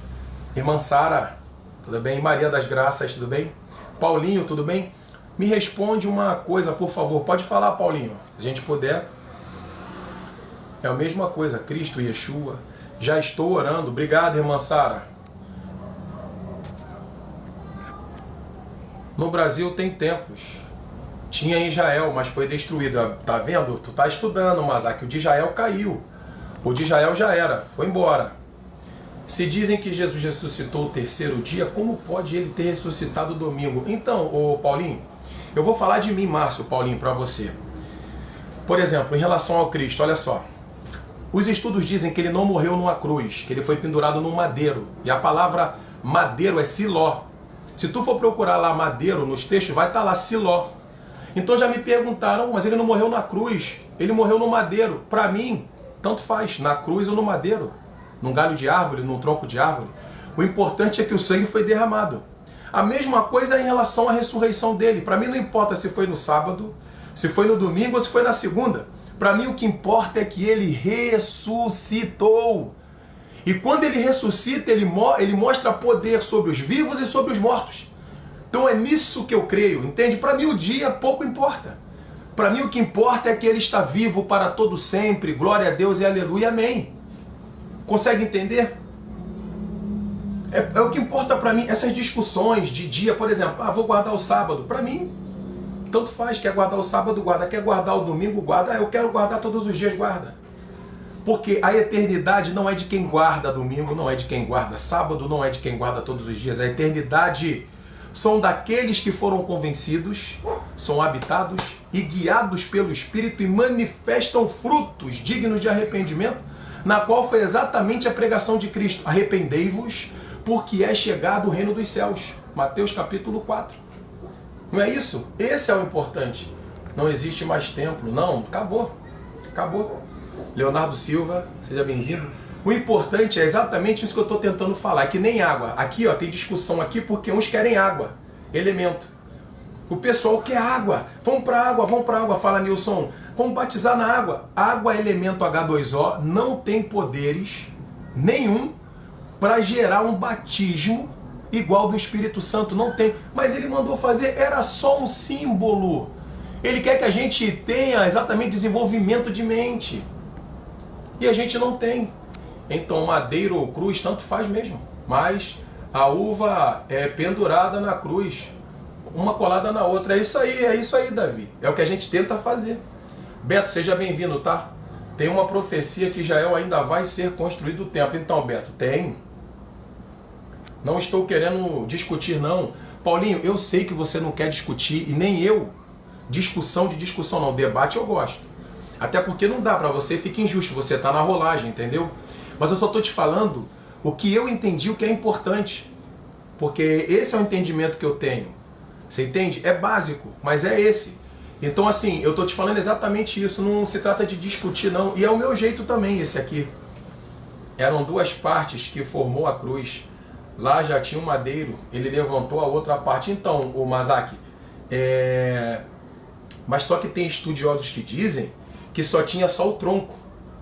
Speaker 1: Irmã Sara, tudo bem? Maria das Graças, tudo bem? Paulinho, tudo bem? Me responde uma coisa, por favor. Pode falar, Paulinho. Se a gente puder. É a mesma coisa. Cristo, Yeshua. Já estou orando. Obrigado, irmã Sara. No Brasil tem templos. Tinha em Israel, mas foi destruído. Tá vendo? Tu tá estudando, Mazaki. O de Israel caiu. O de Israel já era. Foi embora. Se dizem que Jesus ressuscitou o terceiro dia, como pode ele ter ressuscitado domingo? Então, ô Paulinho, eu vou falar de mim, Márcio, Paulinho, para você. Por exemplo, em relação ao Cristo, olha só. Os estudos dizem que ele não morreu numa cruz, que ele foi pendurado num madeiro. E a palavra madeiro é siló. Se tu for procurar lá madeiro nos textos, vai estar lá siló. Então já me perguntaram, mas ele não morreu na cruz, ele morreu no madeiro. Para mim, tanto faz, na cruz ou no madeiro. Num galho de árvore, num tronco de árvore. O importante é que o sangue foi derramado. A mesma coisa em relação à ressurreição dele. Para mim não importa se foi no sábado, se foi no domingo ou se foi na segunda. Para mim o que importa é que ele ressuscitou. E quando ele ressuscita, ele mostra poder sobre os vivos e sobre os mortos. Então é nisso que eu creio, entende? Para mim o dia pouco importa. Para mim o que importa é que ele está vivo para todo sempre. Glória a Deus e aleluia, amém. Consegue entender? É o que importa para mim, essas discussões de dia, por exemplo, vou guardar o sábado. Para mim, tanto faz, quer guardar o sábado, guarda, quer guardar o domingo, guarda, eu quero guardar todos os dias, guarda. Porque a eternidade não é de quem guarda domingo, não é de quem guarda sábado, não é de quem guarda todos os dias. A eternidade são daqueles que foram convencidos, são habitados e guiados pelo Espírito e manifestam frutos dignos de arrependimento, na qual foi exatamente a pregação de Cristo. Arrependei-vos, porque é chegado o reino dos céus. Mateus capítulo 4. Não é isso? Esse é o importante. Não existe mais templo. Não, acabou. Acabou. Leonardo Silva, seja bem-vindo. O importante é exatamente isso que eu estou tentando falar. É que nem água. Aqui ó, tem discussão aqui porque uns querem água. Elemento. O pessoal quer água. Vamos para água, fala Nilson. Vamos batizar na água. Água, elemento H2O, não tem poderes nenhum para gerar um batismo igual do Espírito Santo. Não tem. Mas ele mandou fazer, era só um símbolo. Ele quer que a gente tenha exatamente desenvolvimento de mente. E a gente não tem. Então, madeiro ou cruz, tanto faz mesmo. Mas a uva é pendurada na cruz, uma colada na outra. É isso aí, Davi. É o que a gente tenta fazer. Beto, seja bem-vindo, tá? Tem uma profecia que Israel ainda vai ser construído o templo. Então, Beto, tem. Não estou querendo discutir, não. Paulinho, eu sei que você não quer discutir, e nem eu. Discussão não. Debate eu gosto. Até porque não dá para você, fica injusto, você tá na rolagem, entendeu? Mas eu só tô te falando o que eu entendi, o que é importante. Porque esse é o entendimento que eu tenho. Você entende? É básico, mas é esse. Então assim, eu tô te falando exatamente isso, não se trata de discutir não. E é o meu jeito também esse aqui. Eram duas partes que formou a cruz. Lá já tinha um madeiro, ele levantou a outra parte. Então, o Mazaki, mas só que tem estudiosos que dizem que só tinha só o tronco,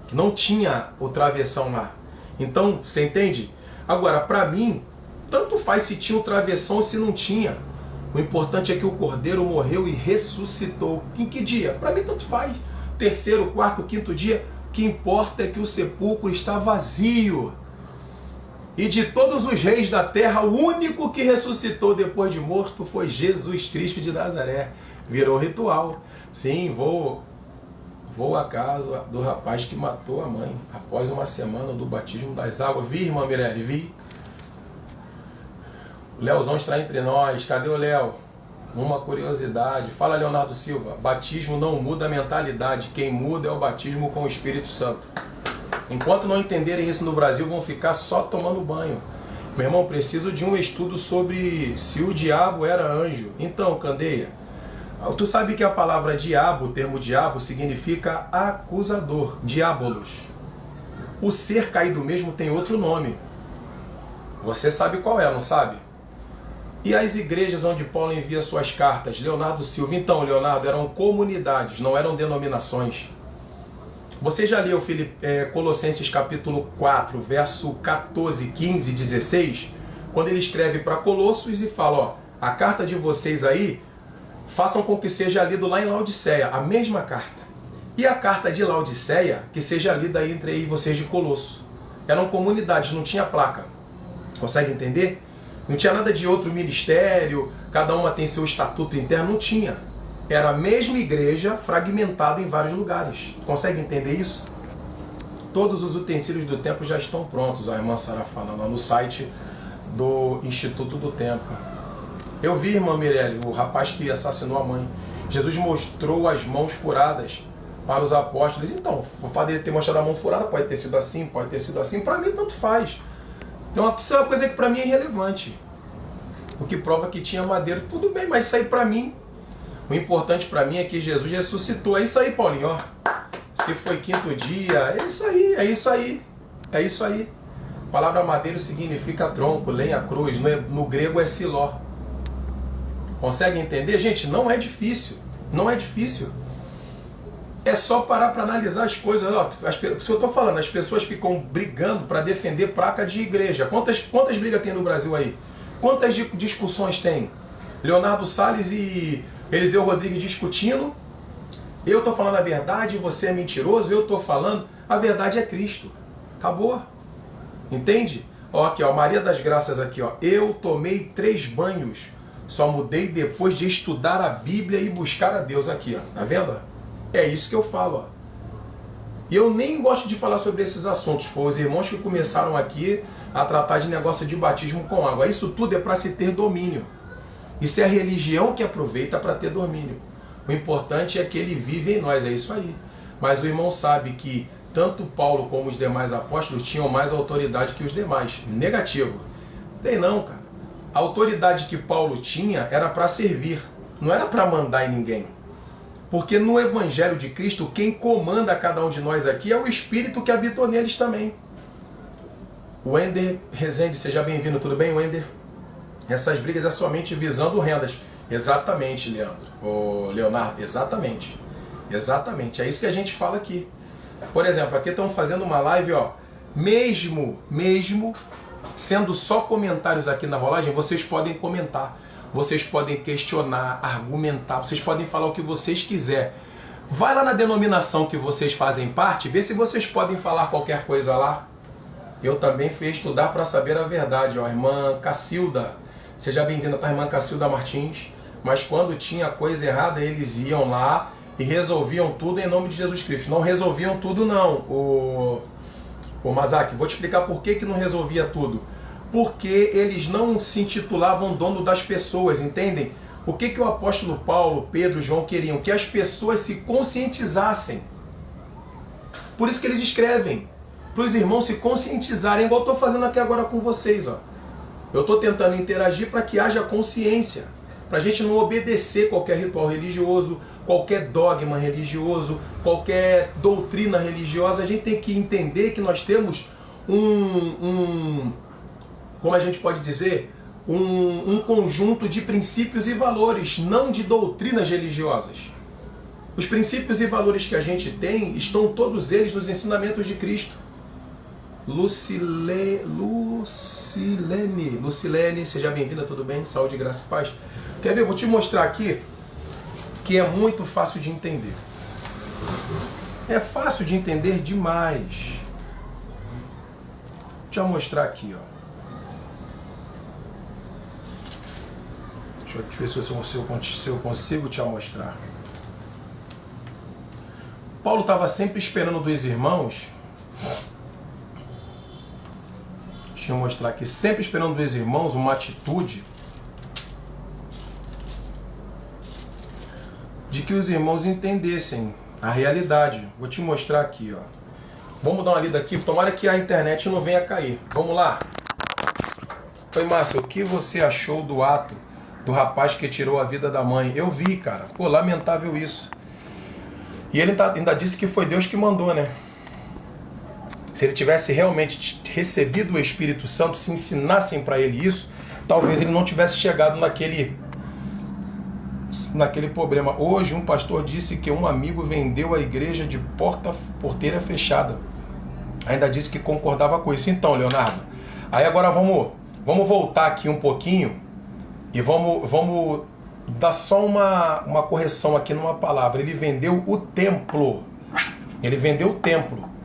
Speaker 1: que não tinha o travessão lá. Então, você entende? Agora, para mim, tanto faz se tinha o travessão ou se não tinha. O importante é que o Cordeiro morreu e ressuscitou. Em que dia? Para mim, tanto faz. Terceiro, quarto, quinto dia. O que importa é que o sepulcro está vazio. E de todos os reis da terra, o único que ressuscitou depois de morto foi Jesus Cristo de Nazaré. Virou ritual. Sim, vou à casa do rapaz que matou a mãe após uma semana do batismo das águas. Vi, irmã Mirelle, vi. O Leozão está entre nós. Cadê o Léo? Uma curiosidade. Fala, Leonardo Silva. Batismo não muda a mentalidade. Quem muda é o batismo com o Espírito Santo. Enquanto não entenderem isso no Brasil, vão ficar só tomando banho. Meu irmão, preciso de um estudo sobre se o diabo era anjo. Então, Candeia, tu sabe que a palavra diabo, o termo diabo, significa acusador, diabolos. O ser caído mesmo tem outro nome. Você sabe qual é, não sabe? E as igrejas onde Paulo envia suas cartas? Leonardo Silva. Então, Leonardo, eram comunidades, não eram denominações. Você já leu Colossenses capítulo 4, verso 14, 15 e 16? Quando ele escreve para Colossos e fala, ó, a carta de vocês aí, façam com que seja lido lá em Laodiceia, a mesma carta. E a carta de Laodiceia, que seja lida aí entre aí vocês de Colosso. Eram comunidades, não tinha placa. Consegue entender? Não tinha nada de outro ministério, cada uma tem seu estatuto interno, não tinha. Era a mesma igreja fragmentada em vários lugares. Consegue entender isso? Todos os utensílios do templo já estão prontos, a irmã Sara falando lá no site do Instituto do Templo. Eu vi, irmã Mirelle, o rapaz que assassinou a mãe. Jesus mostrou as mãos furadas para os apóstolos. Então, o fato dele ter mostrado a mão furada pode ter sido assim, pode ter sido assim. Para mim, tanto faz. Então, isso é uma coisa que para mim é irrelevante. O que prova que tinha madeira, tudo bem, mas isso aí para mim, o importante para mim é que Jesus ressuscitou. É isso aí, Paulinho, ó. Se foi quinto dia, é isso aí, é isso aí, é isso aí. A palavra madeiro significa tronco, lenha, cruz, no grego é siló. Consegue entender? Gente, não é difícil, não é difícil. É só parar para analisar as coisas. Ó, isso que eu estou falando, as pessoas ficam brigando para defender placa de igreja. Quantas brigas tem no Brasil aí? Quantas discussões tem? Leonardo Salles e Eliseu Rodrigues discutindo. Eu estou falando a verdade, você é mentiroso, eu estou falando, a verdade é Cristo. Acabou. Entende? Ó, aqui, ó, Maria das Graças aqui, ó. Eu tomei 3 banhos, só mudei depois de estudar a Bíblia e buscar a Deus aqui, ó. Tá vendo? É isso que eu falo, ó. E eu nem gosto de falar sobre esses assuntos. Foi os irmãos que começaram aqui a tratar de negócio de batismo com água. Isso tudo é para se ter domínio. Isso é a religião que aproveita para ter domínio. O importante é que ele vive em nós, é isso aí. Mas o irmão sabe que tanto Paulo como os demais apóstolos tinham mais autoridade que os demais. Negativo. Tem não, cara. A autoridade que Paulo tinha era para servir, não era para mandar em ninguém. Porque no Evangelho de Cristo, quem comanda cada um de nós aqui é o Espírito que habitou neles também. Wender Rezende, seja bem-vindo, tudo bem, Wender? Essas brigas é somente visando rendas. Exatamente, Leandro. Ô, Leonardo, exatamente. Exatamente, é isso que a gente fala aqui. Por exemplo, aqui estamos fazendo uma live, ó. Mesmo sendo só comentários aqui na rolagem, vocês podem comentar. Vocês podem questionar, argumentar, vocês podem falar o que vocês quiserem. Vai lá na denominação que vocês fazem parte, vê se vocês podem falar qualquer coisa lá. Eu também fui estudar para saber a verdade, ó, irmã Cacilda. Seja bem-vinda, tá, irmã Cacilda Martins. Mas quando tinha coisa errada, eles iam lá e resolviam tudo em nome de Jesus Cristo. Não resolviam tudo, não. O Mazaki, vou te explicar por que não resolvia tudo. Porque eles não se intitulavam dono das pessoas, entendem? O que o apóstolo Paulo, Pedro, João queriam? Que as pessoas se conscientizassem. Por isso que eles escrevem, para os irmãos se conscientizarem, igual eu estou fazendo aqui agora com vocês. Ó. Eu estou tentando interagir para que haja consciência, para a gente não obedecer qualquer ritual religioso, qualquer dogma religioso, qualquer doutrina religiosa. A gente tem que entender que nós temos como a gente pode dizer, um conjunto de princípios e valores, não de doutrinas religiosas. Os princípios e valores que a gente tem estão todos eles nos ensinamentos de Cristo. Lucilene, seja bem-vinda, tudo bem? Saúde, graça e paz. Quer ver? Eu vou te mostrar aqui que é muito fácil de entender. É fácil de entender demais. Deixa eu mostrar aqui, ó. Deixa eu ver se eu consigo te mostrar. Paulo estava sempre esperando dos irmãos. Deixa eu mostrar aqui. Sempre esperando dos irmãos uma atitude de que os irmãos entendessem a realidade. Vou te mostrar aqui, ó. Vamos dar uma lida aqui. Tomara que a internet não venha cair. Vamos lá. Oi, Márcio, o que você achou do ato do rapaz que tirou a vida da mãe? Eu vi, cara. Pô, lamentável isso. E ele ainda disse que foi Deus que mandou, né? Se ele tivesse realmente recebido o Espírito Santo, se ensinassem para ele isso, talvez ele não tivesse chegado naquele problema. Hoje um pastor disse que um amigo vendeu a igreja de porteira fechada. Ainda disse que concordava com isso. Então, Leonardo, aí agora vamos voltar aqui um pouquinho e vamos dar só uma correção aqui numa palavra. Ele vendeu o templo. Ele vendeu o templo.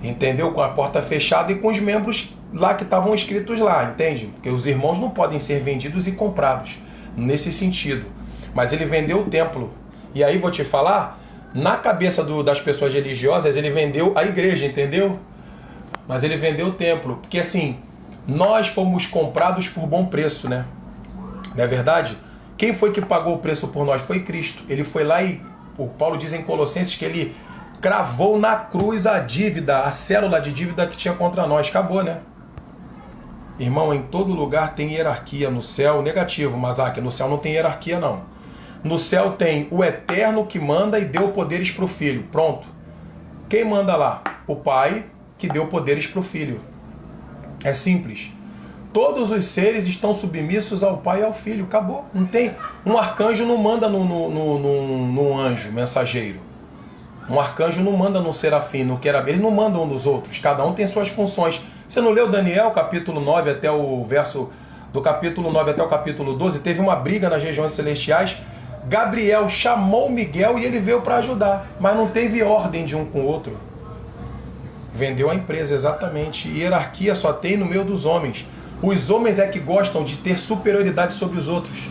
Speaker 1: Entendeu? Com a porta fechada e com os membros lá que estavam inscritos lá, entende? Porque os irmãos não podem ser vendidos e comprados, nesse sentido. Mas ele vendeu o templo. E aí vou te falar, na cabeça das pessoas religiosas, ele vendeu a igreja, entendeu? Mas ele vendeu o templo. Porque assim, nós fomos comprados por bom preço, né? Não é verdade? Quem foi que pagou o preço por nós? Foi Cristo. Ele foi lá e, o Paulo diz em Colossenses que ele cravou na cruz a dívida, a célula de dívida que tinha contra nós. Acabou, né? Irmão, em todo lugar tem hierarquia. No céu, negativo, mas aqui no céu não tem hierarquia, não. No céu tem o Eterno que manda e deu poderes para o Filho. Pronto. Quem manda lá? O Pai que deu poderes para o Filho. É simples. Todos os seres estão submissos ao Pai e ao Filho. Acabou. Não tem. Um arcanjo não manda num anjo mensageiro. Um arcanjo não manda num serafim, no querubim. Eles não mandam um dos outros. Cada um tem suas funções. Você não leu Daniel, capítulo 9 até o verso... Do capítulo 9 até o capítulo 12, teve uma briga nas regiões celestiais. Gabriel chamou Miguel e ele veio para ajudar. Mas não teve ordem de um com o outro. Vendeu a empresa, exatamente. Hierarquia só tem no meio dos homens. Os homens é que gostam de ter superioridade sobre os outros.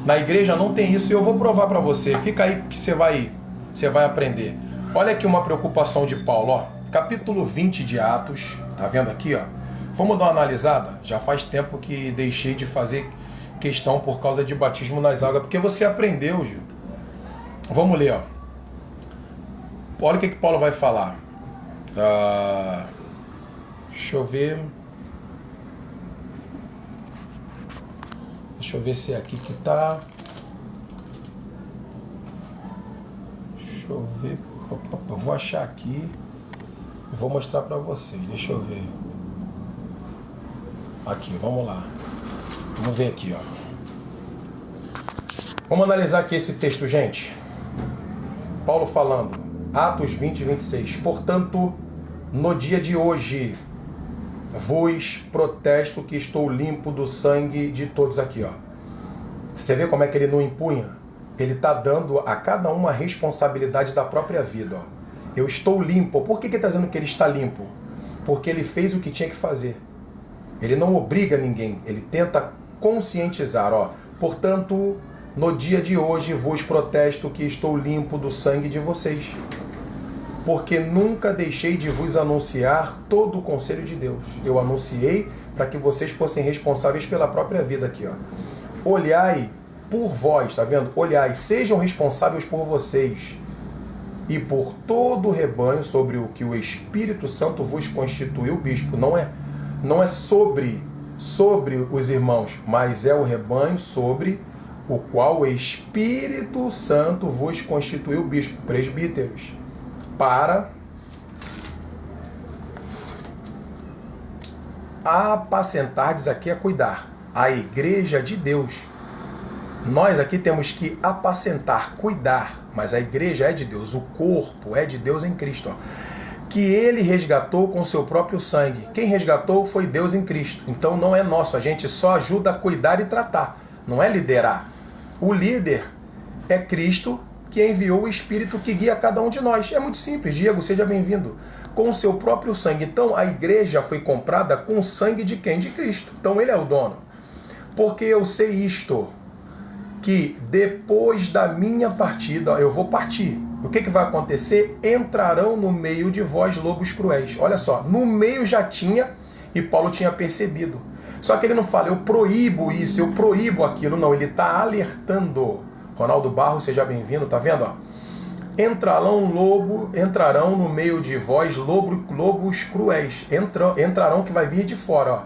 Speaker 1: Na igreja não tem isso e eu vou provar para você. Fica aí que você vai aprender. Olha aqui uma preocupação de Paulo, ó. Capítulo 20 de Atos, tá vendo aqui, ó? Vamos dar uma analisada? Já faz tempo que deixei de fazer questão por causa de batismo nas águas, porque você aprendeu, Gil. Vamos ler, ó. Olha o que Paulo vai falar. Deixa eu ver. Deixa eu ver se é aqui que tá. Deixa eu ver. Eu vou achar aqui e vou mostrar para vocês. Deixa eu ver. Aqui, vamos lá. Vamos ver aqui, ó. Vamos analisar aqui esse texto, gente. Paulo falando, Atos 20, 26. Portanto, no dia de hoje, vos protesto que estou limpo do sangue de todos aqui, ó. Você vê como é que ele não impunha? Ele está dando a cada um a responsabilidade da própria vida, ó. Eu estou limpo. Por que ele está dizendo que ele está limpo? Porque ele fez o que tinha que fazer. Ele não obriga ninguém, ele tenta conscientizar, ó. Portanto, no dia de hoje vos protesto que estou limpo do sangue de vocês, porque nunca deixei de vos anunciar todo o conselho de Deus. Eu anunciei para que vocês fossem responsáveis pela própria vida aqui, ó. Olhai por vós, tá vendo? Olhai, sejam responsáveis por vocês e por todo o rebanho sobre o que o Espírito Santo vos constituiu bispo. Não é sobre os irmãos, mas é o rebanho sobre o qual o Espírito Santo vos constituiu bispo, presbíteros, para apacentardes, aqui é cuidar, a igreja de Deus. Nós aqui temos que apacentar, cuidar, mas a igreja é de Deus, o corpo é de Deus em Cristo, ó, que ele resgatou com seu próprio sangue. Quem resgatou foi Deus em Cristo. Então não é nosso, a gente só ajuda a cuidar e tratar, não é liderar. O líder é Cristo, que enviou o Espírito que guia cada um de nós. É muito simples. Diego, seja bem-vindo. Com o seu próprio sangue. Então a igreja foi comprada com o sangue de quem? De Cristo. Então ele é o dono. Porque eu sei isto, que depois da minha partida, eu vou partir. O que vai acontecer? Entrarão no meio de vós lobos cruéis. Olha só, no meio já tinha, e Paulo tinha percebido. Só que ele não fala, eu proíbo isso, eu proíbo aquilo. Não, ele está alertando. Ronaldo Barros, seja bem-vindo, tá vendo? Ó? Entrarão no meio de vós lobos cruéis. Entrarão, que vai vir de fora, ó.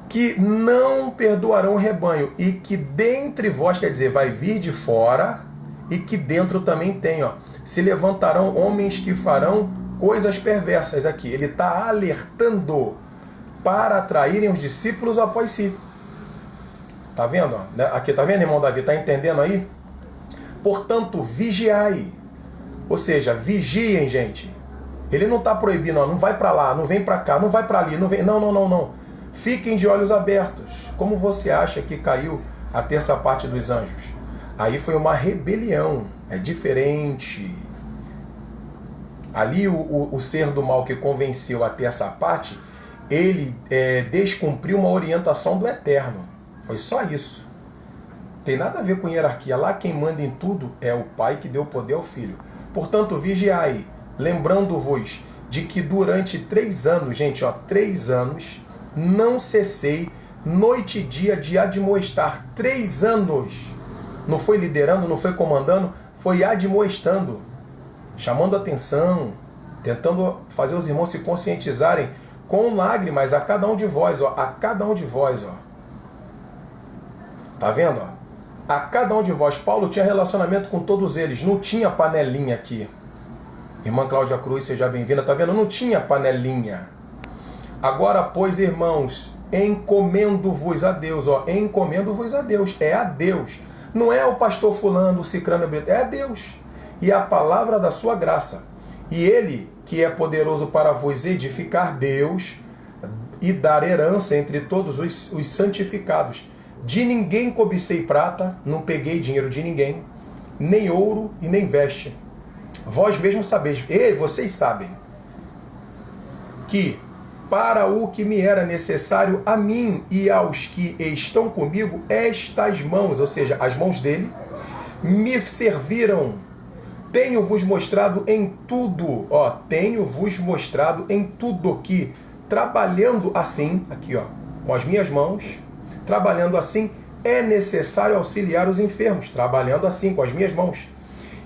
Speaker 1: Que não perdoarão o rebanho, e que dentre vós, quer dizer, vai vir de fora, e que dentro também tem, ó. Se levantarão homens que farão coisas perversas. Aqui, ele está alertando para atraírem os discípulos após si. Tá vendo? Aqui, tá vendo, irmão Davi? Tá entendendo aí? Portanto, vigiai. Ou seja, vigiem, gente. Ele não está proibindo, ó, não vai para lá, não vem para cá, não vai para ali, não vem. Não. Fiquem de olhos abertos. Como você acha que caiu a terça parte dos anjos? Aí foi uma rebelião. É diferente. Ali o ser do mal que convenceu a terça parte, ele descumpriu uma orientação do Eterno. Foi só isso. Tem nada a ver com hierarquia. Lá quem manda em tudo é o Pai que deu poder ao Filho. Portanto, vigiai, lembrando-vos de que durante 3 anos, gente, 3 anos, não cessei noite e dia de admoestar. 3 anos. Não foi liderando, não foi comandando, foi admoestando, chamando atenção, tentando fazer os irmãos se conscientizarem com lágrimas a cada um de vós, ó, a cada um de vós, ó. Tá vendo, ó? A cada um de vós. Paulo tinha relacionamento com todos eles, não tinha panelinha aqui. Irmã Cláudia Cruz, seja bem-vinda, tá vendo? Não tinha panelinha. Agora, pois, irmãos, encomendo-vos a Deus, ó, encomendo-vos a Deus, é a Deus. Não é o pastor fulano, o cicrano, é a Deus. E a palavra da sua graça. E ele, que é poderoso para vos edificar, Deus, e dar herança entre todos os santificados. De ninguém cobicei prata, não peguei dinheiro de ninguém, nem ouro e nem veste. Vós mesmos sabeis, vocês sabem, que para o que me era necessário a mim e aos que estão comigo, estas mãos, ou seja, as mãos dele, me serviram. Tenho-vos mostrado em tudo, tenho-vos mostrado em tudo que, trabalhando assim, aqui, com as minhas mãos, trabalhando assim, é necessário auxiliar os enfermos, trabalhando assim, com as minhas mãos,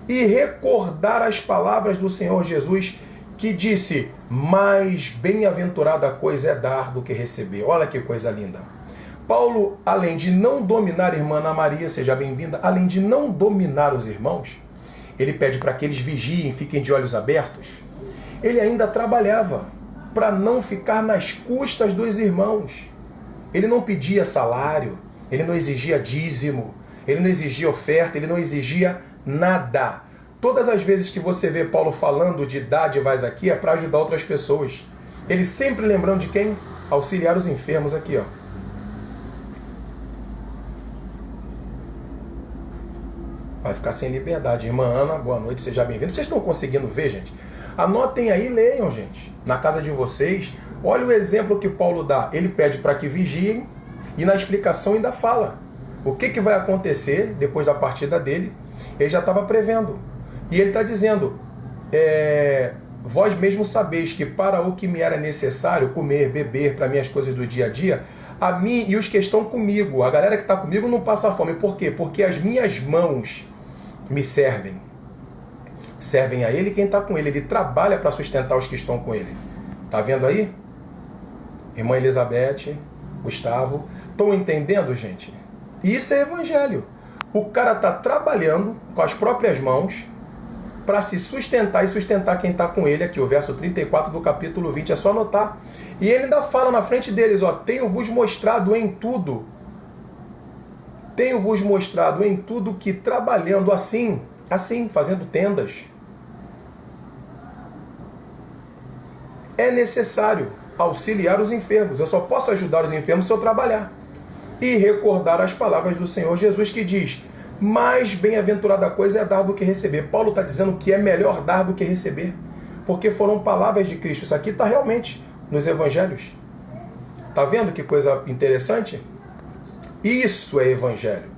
Speaker 1: e recordar as palavras do Senhor Jesus, que disse, mais bem-aventurada coisa é dar do que receber. Olha que coisa linda. Paulo, além de não dominar a irmã Ana Maria, seja bem-vinda, além de não dominar os irmãos, ele pede para que eles vigiem, fiquem de olhos abertos. Ele ainda trabalhava para não ficar nas custas dos irmãos. Ele não pedia salário, ele não exigia dízimo, ele não exigia oferta, ele não exigia nada. Todas as vezes que você vê Paulo falando de dádivas aqui, é para ajudar outras pessoas. Ele sempre lembrando de quem? Auxiliar os enfermos aqui, ó. Vai ficar sem liberdade. Irmã Ana, boa noite, seja bem-vinda. Vocês estão conseguindo ver, gente? Anotem aí, leiam, gente. Na casa de vocês, olha o exemplo que Paulo dá. Ele pede para que vigiem e na explicação ainda fala. O que vai acontecer depois da partida dele? Ele já estava prevendo. E ele está dizendo, vós mesmos sabeis que para o que me era necessário, comer, beber, para minhas coisas do dia a dia, a mim e os que estão comigo, a galera que está comigo não passa fome. Por quê? Porque as minhas mãos me servem. servem a ele e quem está com ele. Ele trabalha para sustentar os que estão com ele. Tá vendo aí? Irmã Elizabeth, Gustavo. Estão entendendo, gente? Isso é evangelho. O cara está trabalhando com as próprias mãos para se sustentar e sustentar quem está com ele aqui. O verso 34 do capítulo 20, é só anotar. E ele ainda fala na frente deles, ó, tenho-vos mostrado em tudo que trabalhando assim, fazendo tendas, é necessário auxiliar os enfermos. Eu só posso ajudar os enfermos se eu trabalhar. E recordar as palavras do Senhor Jesus que diz, mais bem-aventurada coisa é dar do que receber. Paulo está dizendo que é melhor dar do que receber, porque foram palavras de Cristo. Isso aqui está realmente nos evangelhos. Está vendo que coisa interessante? Isso é evangelho.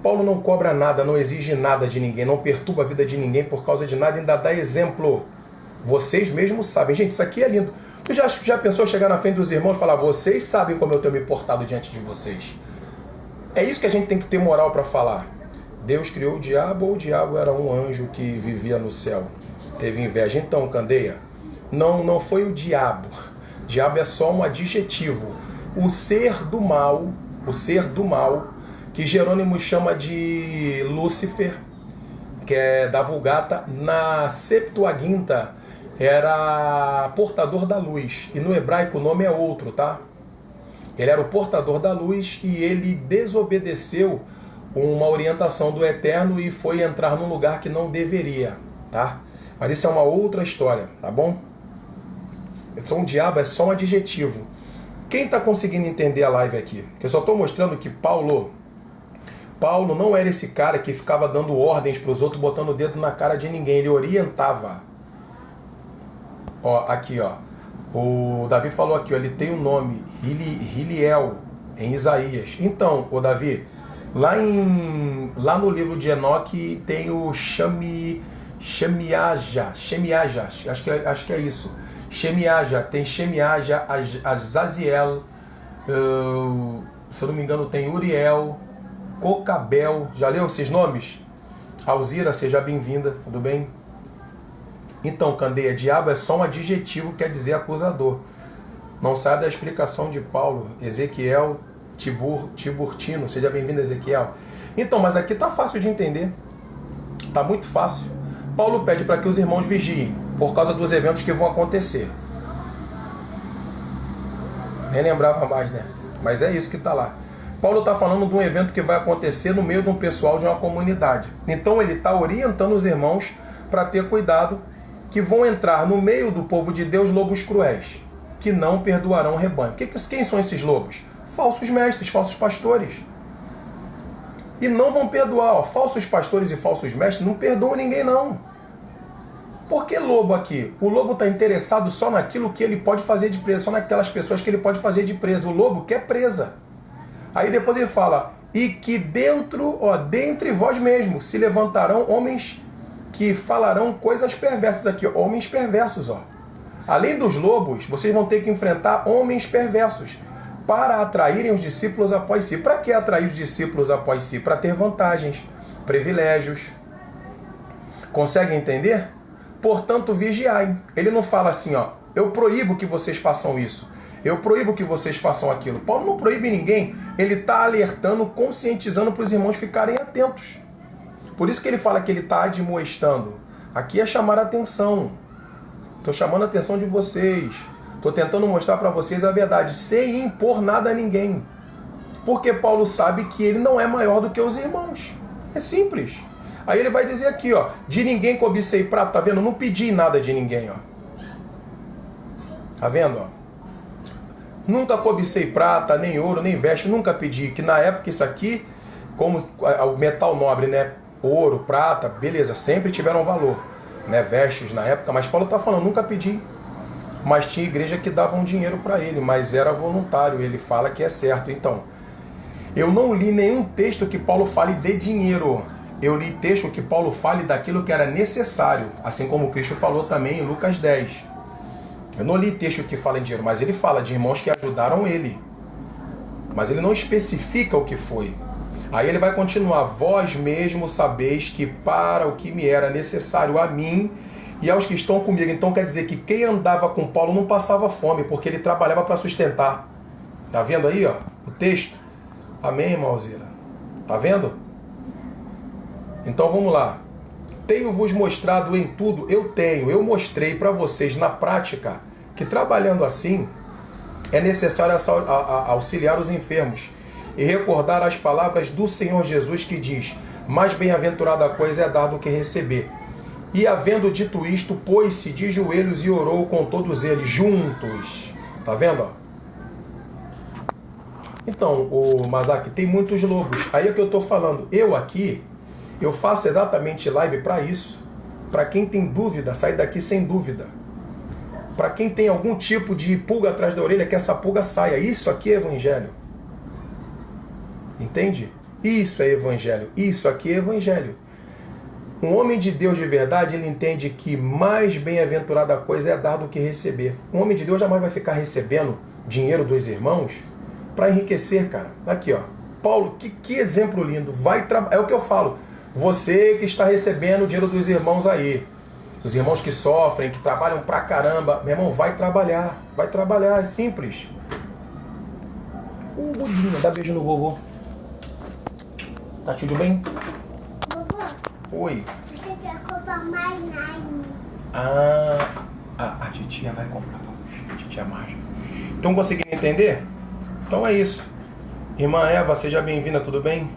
Speaker 1: Paulo não cobra nada, não exige nada de ninguém, não perturba a vida de ninguém por causa de nada, ainda dá exemplo. Vocês mesmos sabem. Gente, isso aqui é lindo. Tu já pensou chegar na frente dos irmãos e falar, vocês sabem como eu tenho me portado diante de vocês? É isso que a gente tem que ter moral para falar. Deus criou o diabo ou o diabo era um anjo que vivia no céu? Teve inveja. Então, Candeia, não foi o diabo. Diabo é só um adjetivo. O ser do mal, que Jerônimo chama de Lúcifer, que é da Vulgata, na Septuaginta era portador da luz. E no hebraico o nome é outro, tá? Ele era o portador da luz e ele desobedeceu uma orientação do Eterno e foi entrar num lugar que não deveria, tá? Mas isso é uma outra história, tá bom? Um diabo é só um adjetivo. Quem está conseguindo entender a live aqui? Eu só estou mostrando que Paulo não era esse cara que ficava dando ordens para os outros, botando o dedo na cara de ninguém. Ele orientava. Ó, aqui, ó. O Davi falou aqui, ó, ele tem o nome Hiliel, em Isaías. Então, o Davi, lá no livro de Enoque tem o Shemiaja, acho que é isso. Shemiaja, tem Shemiaja, Azaziel, se eu não me engano tem Uriel, Cocabel. Já leu esses nomes? Alzira, seja bem-vinda, tudo bem? Então, Candeia, diabo é só um adjetivo, quer dizer acusador. Não sai da explicação de Paulo. Ezequiel Tiburtino, seja bem-vindo, Ezequiel. Então, mas aqui tá fácil de entender. Tá muito fácil. Paulo pede para que os irmãos vigiem, por causa dos eventos que vão acontecer. Nem lembrava mais, né? Mas é isso que tá lá. Paulo está falando de um evento que vai acontecer no meio de um pessoal de uma comunidade. Então ele está orientando os irmãos para ter cuidado, que vão entrar no meio do povo de Deus lobos cruéis, que não perdoarão o rebanho. Quem são esses lobos? Falsos mestres, falsos pastores. E não vão perdoar. Ó, falsos pastores e falsos mestres não perdoam ninguém, não. Por que lobo aqui? O lobo está interessado só naquilo que ele pode fazer de presa, só naquelas pessoas que ele pode fazer de presa. O lobo quer presa. Aí depois ele fala, e que dentre vós mesmos se levantarão homens que falarão coisas perversas aqui, homens perversos, ó. Além dos lobos, vocês vão ter que enfrentar homens perversos para atraírem os discípulos após si. Para que atrair os discípulos após si? Para ter vantagens, privilégios. Conseguem entender? Portanto, vigiai. Ele não fala assim, ó, eu proíbo que vocês façam isso. Eu proíbo que vocês façam aquilo. Paulo não proíbe ninguém. Ele está alertando, conscientizando para os irmãos ficarem atentos. Por isso que ele fala que ele está admoestando. Aqui é chamar a atenção. Estou chamando a atenção de vocês. Estou tentando mostrar para vocês a verdade, sem impor nada a ninguém. Porque Paulo sabe que ele não é maior do que os irmãos. É simples. Aí ele vai dizer aqui, ó, de ninguém cobicei prata, tá vendo? Não pedi nada de ninguém, ó. Tá vendo, ó? Nunca cobicei prata, nem ouro, nem veste, nunca pedi. Que na época isso aqui, como o metal nobre, né? Ouro, prata, beleza, sempre tiveram valor, né? Vestes na época, mas Paulo está falando, nunca pedi. Mas tinha igreja que dava um dinheiro para ele, mas era voluntário, ele fala que é certo. Então, eu não li nenhum texto que Paulo fale de dinheiro. Eu li texto que Paulo fale daquilo que era necessário, assim como Cristo falou também em Lucas 10. Eu não li texto que fala em dinheiro, mas ele fala de irmãos que ajudaram ele. Mas ele não especifica o que foi. Aí ele vai continuar, vós mesmo sabeis que para o que me era necessário a mim e aos que estão comigo. Então quer dizer que quem andava com Paulo não passava fome, porque ele trabalhava para sustentar. Tá vendo aí, ó, o texto? Amém, irmã Alzira? Tá vendo? Então vamos lá. Tenho-vos mostrado em tudo, eu mostrei para vocês na prática que trabalhando assim é necessário auxiliar os enfermos e recordar as palavras do Senhor Jesus que diz: mais bem-aventurada coisa é dar do que receber. E havendo dito isto, pôs-se de joelhos e orou com todos eles juntos. Tá vendo? Então, o Mazaki, tem muitos lobos. Aí é que eu tô falando. Eu aqui, eu faço exatamente live para isso. Para quem tem dúvida, sair daqui sem dúvida. Para quem tem algum tipo de pulga atrás da orelha, que essa pulga saia. Isso aqui é evangelho. Entende? Isso é evangelho. Isso aqui é evangelho. Um homem de Deus de verdade, ele entende que mais bem-aventurada coisa é dar do que receber. Um homem de Deus jamais vai ficar recebendo dinheiro dos irmãos para enriquecer, cara. Aqui, ó. Paulo, que exemplo lindo. É o que eu falo. Você que está recebendo o dinheiro dos irmãos aí. Os irmãos que sofrem, que trabalham pra caramba. Meu irmão, vai trabalhar. Vai trabalhar, é simples. Budinho, dá beijo no vovô. Tá tudo bem? Oi.
Speaker 2: Você quer comprar mais nada?
Speaker 1: A titia vai comprar. A titia Marja. Estão conseguindo entender? Então é isso. Irmã Eva, seja bem-vinda, tudo bem?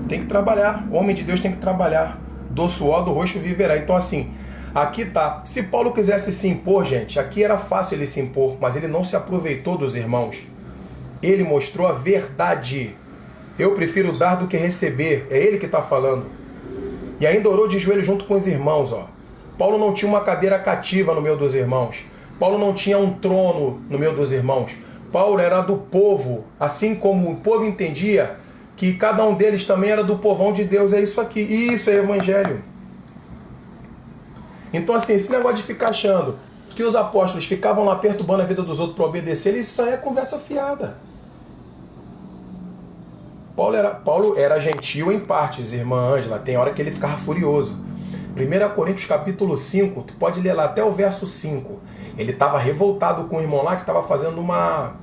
Speaker 1: Tem que trabalhar. O homem de Deus tem que trabalhar. Do suor do rosto viverá. Então assim, aqui tá. Se Paulo quisesse se impor, gente, aqui era fácil ele se impor, mas ele não se aproveitou dos irmãos. Ele mostrou a verdade. Eu prefiro dar do que receber. É ele que está falando. E ainda orou de joelho junto com os irmãos. Ó. Paulo não tinha uma cadeira cativa no meio dos irmãos. Paulo não tinha um trono no meio dos irmãos. Paulo era do povo. Assim como o povo entendia que cada um deles também era do povão de Deus. É isso aqui. Isso é evangelho. Então assim, esse negócio de ficar achando que os apóstolos ficavam lá perturbando a vida dos outros para obedecer, isso aí é conversa fiada. Paulo era gentil em partes, irmã Ângela. Tem hora que ele ficava furioso. 1 Coríntios capítulo 5, tu pode ler lá até o verso 5. Ele estava revoltado com o irmão lá que estava fazendo uma...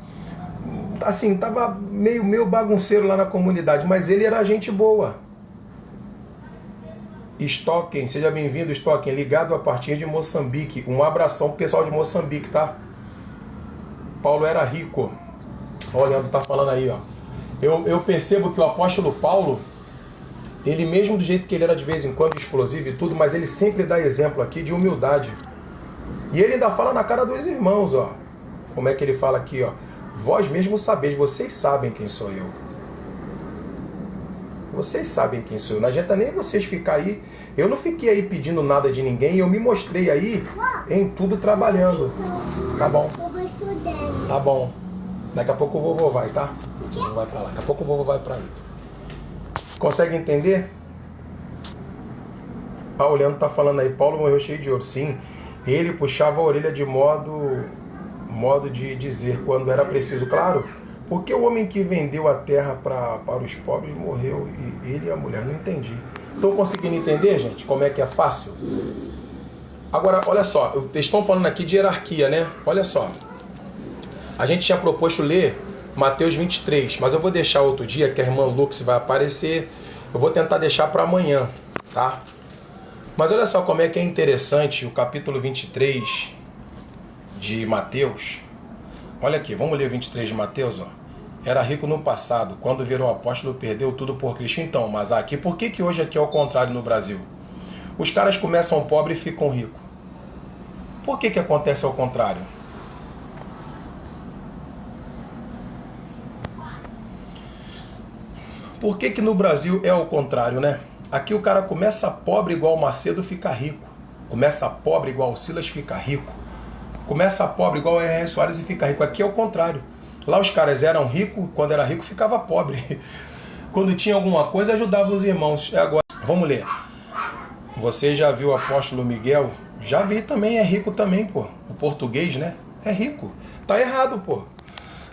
Speaker 1: Assim, estava meio bagunceiro lá na comunidade, mas ele era gente boa. Stocken, seja bem-vindo, Stocken, ligado a partir de Moçambique. Um abração pro pessoal de Moçambique, tá? Paulo era rico. Olha, o Leandro tá falando aí, ó. Eu percebo que o apóstolo Paulo, ele mesmo do jeito que ele era de vez em quando explosivo e tudo, mas ele sempre dá exemplo aqui de humildade. E ele ainda fala na cara dos irmãos, ó. Como é que ele fala aqui, ó? Vós mesmos sabeis, vocês sabem quem sou eu. Vocês sabem quem sou eu. Não adianta nem vocês ficar aí. Eu não fiquei aí pedindo nada de ninguém, eu me mostrei aí em tudo trabalhando. Tá bom. Tá bom. Daqui a pouco o vovô vai, tá? Não vai pra lá. Daqui a pouco o vovô vai pra aí. Consegue entender? Ah, o Leandro tá falando aí, Paulo morreu cheio de ouro. Sim, ele puxava a orelha de modo de dizer quando era preciso. Claro, porque o homem que vendeu a terra para os pobres morreu, e ele e a mulher. Não entendi. Estão conseguindo entender, gente, como é que é fácil? Agora, olha só, eles estão falando aqui de hierarquia, né? Olha só. A gente tinha proposto ler Mateus 23, mas eu vou deixar outro dia, que a irmã Lux vai aparecer. Eu vou tentar deixar para amanhã, tá? Mas olha só como é que é interessante o capítulo 23 de Mateus. Olha aqui, vamos ler o 23 de Mateus, ó. Era rico no passado, quando virou apóstolo perdeu tudo por Cristo. Então, mas aqui, por que hoje aqui é o contrário no Brasil? Os caras começam pobre e ficam ricos. Por que acontece ao contrário? Por que no Brasil é o contrário, né? Aqui o cara começa pobre igual o Macedo, fica rico. Começa pobre igual o Silas, fica rico. Começa pobre igual o R.R. Soares e fica rico. Aqui é o contrário. Lá os caras eram ricos, quando era rico ficava pobre. Quando tinha alguma coisa ajudava os irmãos. Agora, vamos ler. Você já viu o apóstolo Miguel? Já vi também, é rico também, pô. O português, né? É rico. Tá errado, pô.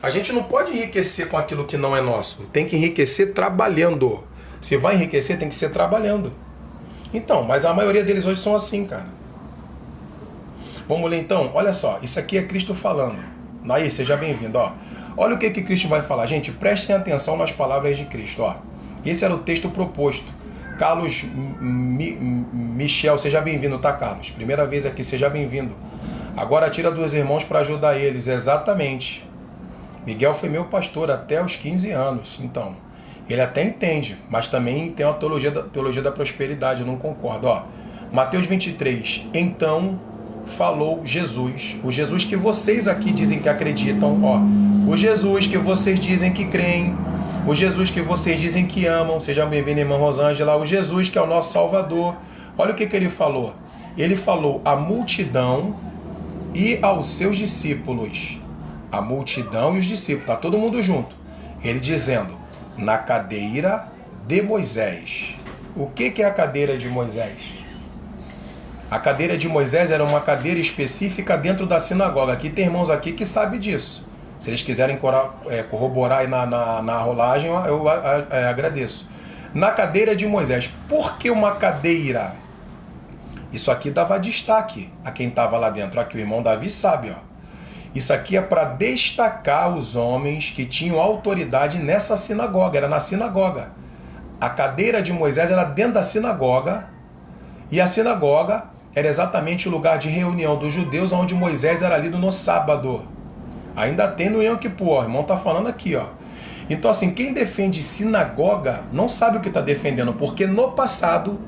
Speaker 1: A gente não pode enriquecer com aquilo que não é nosso. Tem que enriquecer trabalhando. Se vai enriquecer, tem que ser trabalhando. Então, mas a maioria deles hoje são assim, cara. Vamos ler então? Olha só, isso aqui é Cristo falando. Aí, seja bem-vindo, ó. Olha o que Cristo vai falar. Gente, prestem atenção nas palavras de Cristo, ó. Esse era o texto proposto. Carlos Michel, seja bem-vindo, tá, Carlos? Primeira vez aqui, seja bem-vindo. Agora tira dos irmãos para ajudar eles, exatamente. Miguel foi meu pastor até os 15 anos, então. Ele até entende, mas também tem uma teologia da prosperidade, eu não concordo, ó. Mateus 23, então falou Jesus, o Jesus que vocês aqui dizem que acreditam, ó. O Jesus que vocês dizem que creem, o Jesus que vocês dizem que amam, seja bem-vindo, irmã Rosângela, o Jesus que é o nosso Salvador. Olha o que ele falou. Ele falou à multidão e aos seus discípulos. A multidão e os discípulos, tá todo mundo junto. Ele dizendo, na cadeira de Moisés. O que é a cadeira de Moisés? A cadeira de Moisés era uma cadeira específica dentro da sinagoga. Aqui tem irmãos aqui que sabem disso. Se eles quiserem corroborar aí na rolagem, eu agradeço. Na cadeira de Moisés. Por que uma cadeira? Isso aqui dava destaque a quem estava lá dentro. Aqui o irmão Davi sabe, ó. Isso aqui é para destacar os homens que tinham autoridade nessa sinagoga. Era na sinagoga. A cadeira de Moisés era dentro da sinagoga. E a sinagoga era exatamente o lugar de reunião dos judeus, onde Moisés era lido no sábado. Ainda tem no Yom Kippur, o irmão está falando aqui, ó. Então, assim, quem defende sinagoga não sabe o que está defendendo, porque no passado,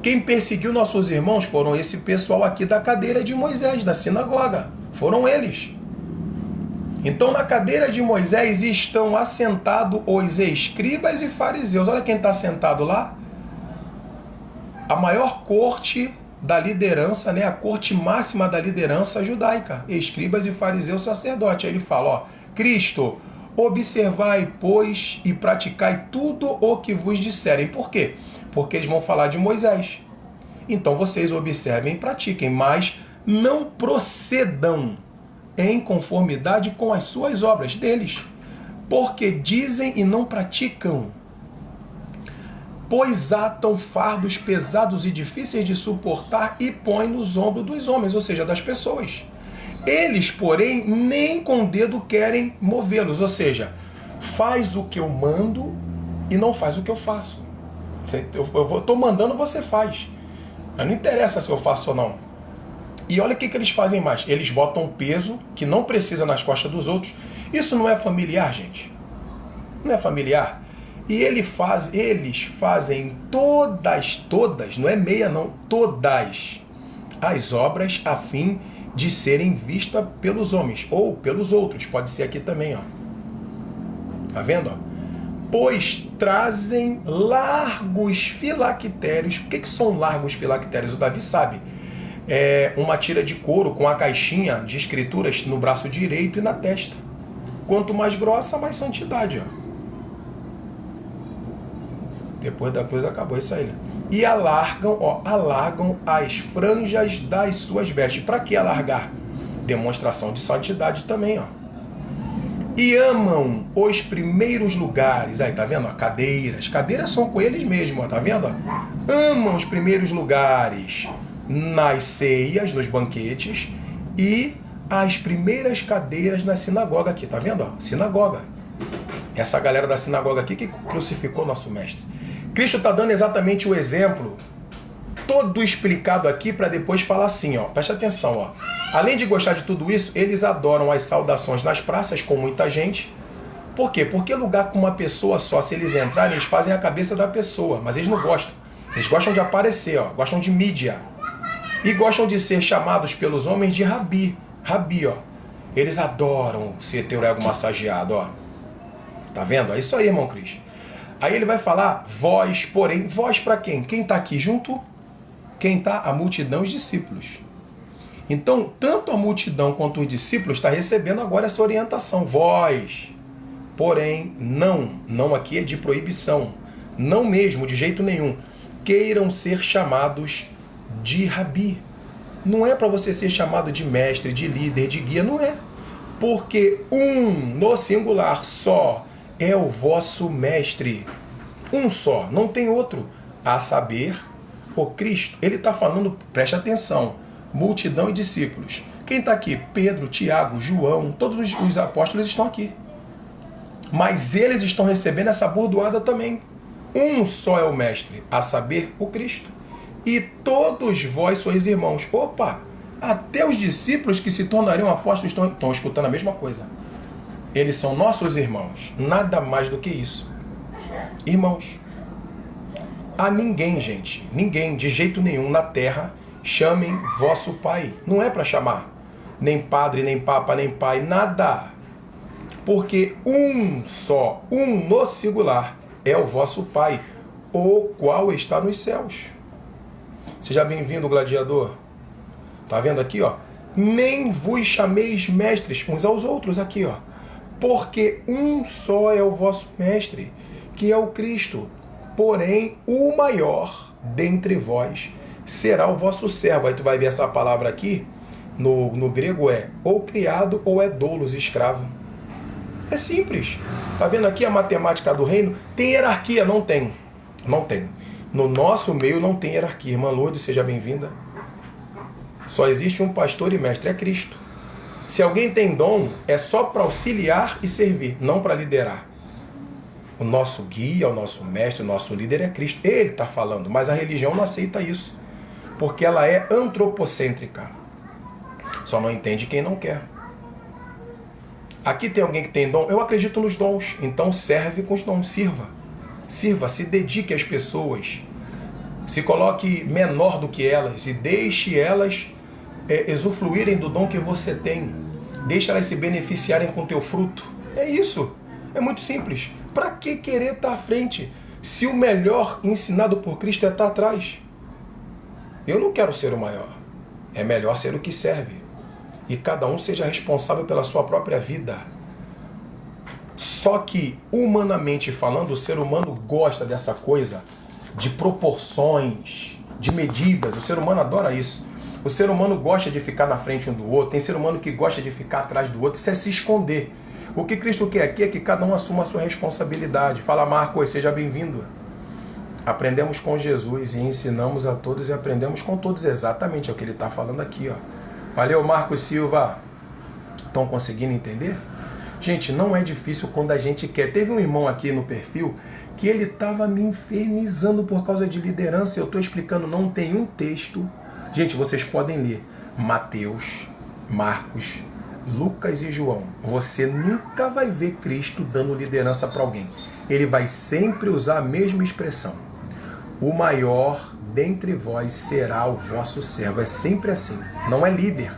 Speaker 1: quem perseguiu nossos irmãos foram esse pessoal aqui da cadeira de Moisés, da sinagoga. Foram eles. Então, na cadeira de Moisés estão assentados os escribas e fariseus. Olha quem está sentado lá. A maior corte da liderança, né? A corte máxima da liderança judaica. Escribas e fariseus sacerdotes. Aí ele fala, ó, Cristo, observai, pois, e praticai tudo o que vos disserem. Por quê? Porque eles vão falar de Moisés. Então vocês observem e pratiquem, mas não procedam em conformidade com as suas obras deles, porque dizem e não praticam, pois atam fardos pesados e difíceis de suportar e põem nos ombros dos homens, ou seja, das pessoas. Eles, porém, nem com o dedo querem movê-los, ou seja, faz o que eu mando e não faz o que eu faço. Eu estou mandando, você faz. Mas não interessa se eu faço ou não. E olha o que eles fazem mais. Eles botam peso que não precisa nas costas dos outros. Isso não é familiar, gente? Não é familiar? E eles fazem todas, não é meia não, todas as obras a fim de serem vistas pelos homens ou pelos outros. Pode ser aqui também, ó. Tá vendo, ó? Pois trazem largos filactérios. O que são largos filactérios? O Davi sabe. É uma tira de couro com a caixinha de escrituras no braço direito e na testa. Quanto mais grossa, mais santidade, ó. Depois da cruz acabou isso aí, né? E alargam as franjas das suas vestes. Para que alargar? Demonstração de santidade também, ó. E amam os primeiros lugares. Aí, tá vendo? Ó, cadeiras. Cadeiras são com eles mesmos, ó. Tá vendo? Ó? Amam os primeiros lugares nas ceias, nos banquetes, e as primeiras cadeiras na sinagoga aqui. Tá vendo? Ó? Sinagoga. Essa galera da sinagoga aqui que crucificou nosso mestre. Cristo está dando exatamente o exemplo todo explicado aqui para depois falar assim, ó. Presta atenção, ó. Além de gostar de tudo isso, eles adoram as saudações nas praças com muita gente. Por quê? Porque lugar com uma pessoa só, se eles entrarem, eles fazem a cabeça da pessoa, mas eles não gostam. Eles gostam de aparecer, ó. Gostam de mídia. E gostam de ser chamados pelos homens de rabi. Rabi, ó. Eles adoram ser teu ego massageado, ó. Tá vendo? É isso aí, irmão Cris. Aí ele vai falar, vós, porém, vós para quem? Quem está aqui junto? Quem está? A multidão, os discípulos. Então, tanto a multidão quanto os discípulos está recebendo agora essa orientação. Vós, porém, não aqui é de proibição, não mesmo, de jeito nenhum, queiram ser chamados de rabi. Não é para você ser chamado de mestre, de líder, de guia, não é. Porque no singular, só é o vosso mestre. Um só, não tem outro. A saber, o Cristo. Ele está falando, preste atenção, multidão e discípulos. Quem está aqui? Pedro, Tiago, João, todos os apóstolos estão aqui. Mas eles estão recebendo essa bordoada também. Um só é o mestre, a saber, o Cristo. E todos vós sois irmãos. Opa! Até os discípulos que se tornariam apóstolos estão escutando a mesma coisa. Eles são nossos irmãos. Nada mais do que isso. Irmãos. A ninguém, gente, ninguém, de jeito nenhum na terra, chamem vosso pai. Não é para chamar. Nem padre, nem papa, nem pai, nada. Porque um só, no singular, é o vosso pai, o qual está nos céus. Seja bem-vindo, gladiador. Tá vendo aqui, ó? Nem vos chameis mestres uns aos outros aqui, ó. Porque um só é o vosso mestre, que é o Cristo. Porém, o maior dentre vós será o vosso servo. Aí tu vai ver essa palavra aqui, no grego é ou criado ou é doulos, escravo. É simples. Tá vendo aqui a matemática do reino? Tem hierarquia? Não tem. Não tem. No nosso meio não tem hierarquia. Irmã Lourdes, seja bem-vinda. Só existe um pastor e mestre, é Cristo. Se alguém tem dom, é só para auxiliar e servir, não para liderar. O nosso guia, o nosso mestre, o nosso líder é Cristo. Ele está falando, mas a religião não aceita isso. Porque ela é antropocêntrica. Só não entende quem não quer. Aqui tem alguém que tem dom? Eu acredito nos dons. Então serve com os dons, sirva. Sirva, se dedique às pessoas. Se coloque menor do que elas e deixe elas usufruírem do dom que você tem. Deixe elas se beneficiarem com o teu fruto. É isso. É muito simples. Para que querer estar à frente se o melhor ensinado por Cristo é estar atrás? Eu não quero ser o maior. É melhor ser o que serve. E cada um seja responsável pela sua própria vida. Só que, humanamente falando, o ser humano gosta dessa coisa de proporções, de medidas. O ser humano adora isso. O ser humano gosta de ficar na frente um do outro. Tem ser humano que gosta de ficar atrás do outro. Isso é se esconder. O que Cristo quer aqui é que cada um assuma a sua responsabilidade. Fala, Marcos, seja bem-vindo. Aprendemos com Jesus e ensinamos a todos e aprendemos com todos. Exatamente, é o que ele está falando aqui, ó. Valeu, Marcos Silva. Estão conseguindo entender? Gente, não é difícil quando a gente quer. Teve um irmão aqui no perfil que ele estava me infernizando por causa de liderança. Eu estou explicando, não tem um texto. Gente, vocês podem ler Mateus, Marcos, Lucas e João. Você nunca vai ver Cristo dando liderança para alguém. Ele vai sempre usar a mesma expressão. O maior dentre vós será o vosso servo. É sempre assim. Não é líder.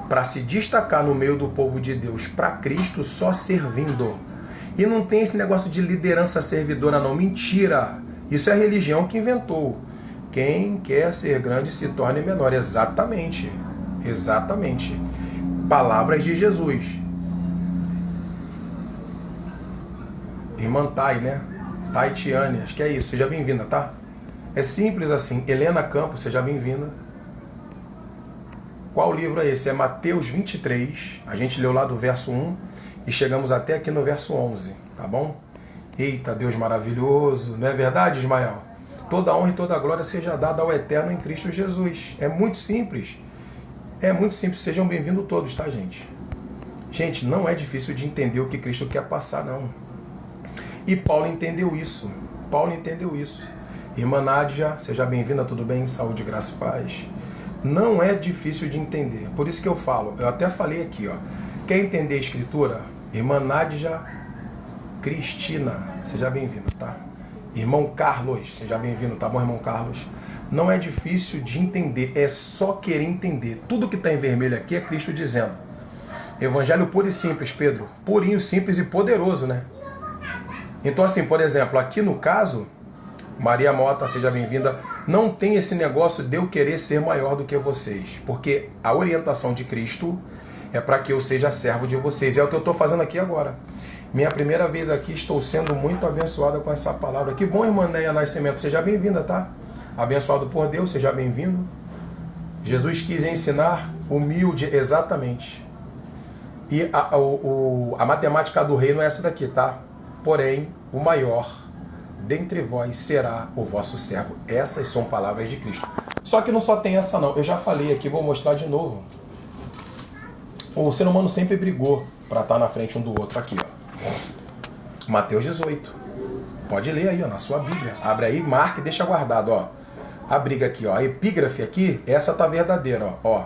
Speaker 1: Para se destacar no meio do povo de Deus, para Cristo, só servindo. E não tem esse negócio de liderança servidora, não. Mentira. Isso é a religião que inventou. Quem quer ser grande se torne menor. Exatamente. Exatamente. Palavras de Jesus. Irmã Thay, né? Taitiane, acho que é isso. Seja bem-vinda, tá? É simples assim. Helena Campos, seja bem-vinda. Qual livro é esse? É Mateus 23. A gente leu lá do verso 1 e chegamos até aqui no verso 11, tá bom? Eita, Deus maravilhoso. Não é verdade, Ismael? Toda honra e toda glória seja dada ao Eterno em Cristo Jesus. É muito simples. É muito simples. Sejam bem-vindos todos, tá, gente? Gente, não é difícil de entender o que Cristo quer passar, não. E Paulo entendeu isso. Paulo entendeu isso. Irmã Nádia, seja bem-vinda, tudo bem? Saúde, graça e paz. Não é difícil de entender. Por isso que eu falo, eu até falei aqui, ó. Quer entender a escritura? Irmã Nádia Cristina, seja bem-vindo, tá? Irmão Carlos, seja bem-vindo, tá bom, irmão Carlos? Não é difícil de entender, é só querer entender. Tudo que está em vermelho aqui é Cristo dizendo. Evangelho puro e simples, Pedro. Purinho, simples e poderoso, né? Então, assim, por exemplo, aqui no caso, Maria Mota, seja bem-vinda, não tem esse negócio de eu querer ser maior do que vocês, porque a orientação de Cristo é para que eu seja servo de vocês. É o que eu estou fazendo aqui agora. Minha primeira vez aqui, estou sendo muito abençoada com essa palavra. Que bom, irmã Neia Nascimento, seja bem-vinda, tá? Abençoado por Deus, seja bem-vindo. Jesus quis ensinar humilde, exatamente. E a matemática do reino é essa daqui, tá? Porém, o maior dentre vós será o vosso servo. Essas são palavras de Cristo. Só que não só tem essa não. Eu já falei aqui, vou mostrar de novo. O ser humano sempre brigou para estar na frente um do outro aqui, ó. Mateus 18. Pode ler aí, ó, na sua Bíblia. Abre aí, marca e deixa guardado, ó. A briga aqui, ó. A epígrafe aqui, essa tá verdadeira, ó.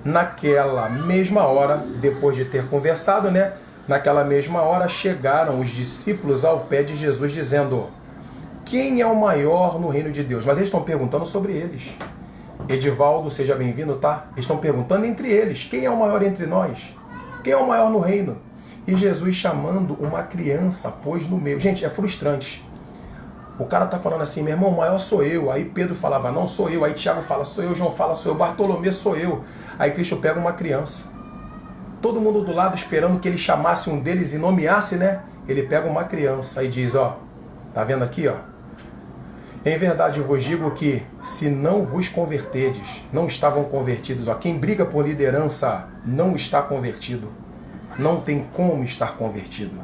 Speaker 1: Naquela mesma hora, depois de ter conversado, né? Naquela mesma hora chegaram os discípulos ao pé de Jesus dizendo: quem é o maior no reino de Deus? Mas eles estão perguntando sobre eles. Edivaldo, seja bem-vindo, tá? Eles estão perguntando entre eles: quem é o maior entre nós? Quem é o maior no reino? E Jesus, chamando uma criança, pôs no meio. Gente, é frustrante. O cara tá falando assim: meu irmão, o maior sou eu. Aí Pedro falava: não sou eu. Aí Tiago fala: sou eu. João fala: sou eu. Bartolomeu: sou eu. Aí Cristo pega uma criança. Todo mundo do lado esperando que ele chamasse um deles e nomeasse, né? Ele pega uma criança e diz: ó, tá vendo aqui, ó? Em verdade vos digo que, se não vos converterdes, não estavam convertidos, ó. Quem briga por liderança não está convertido. Não tem como estar convertido.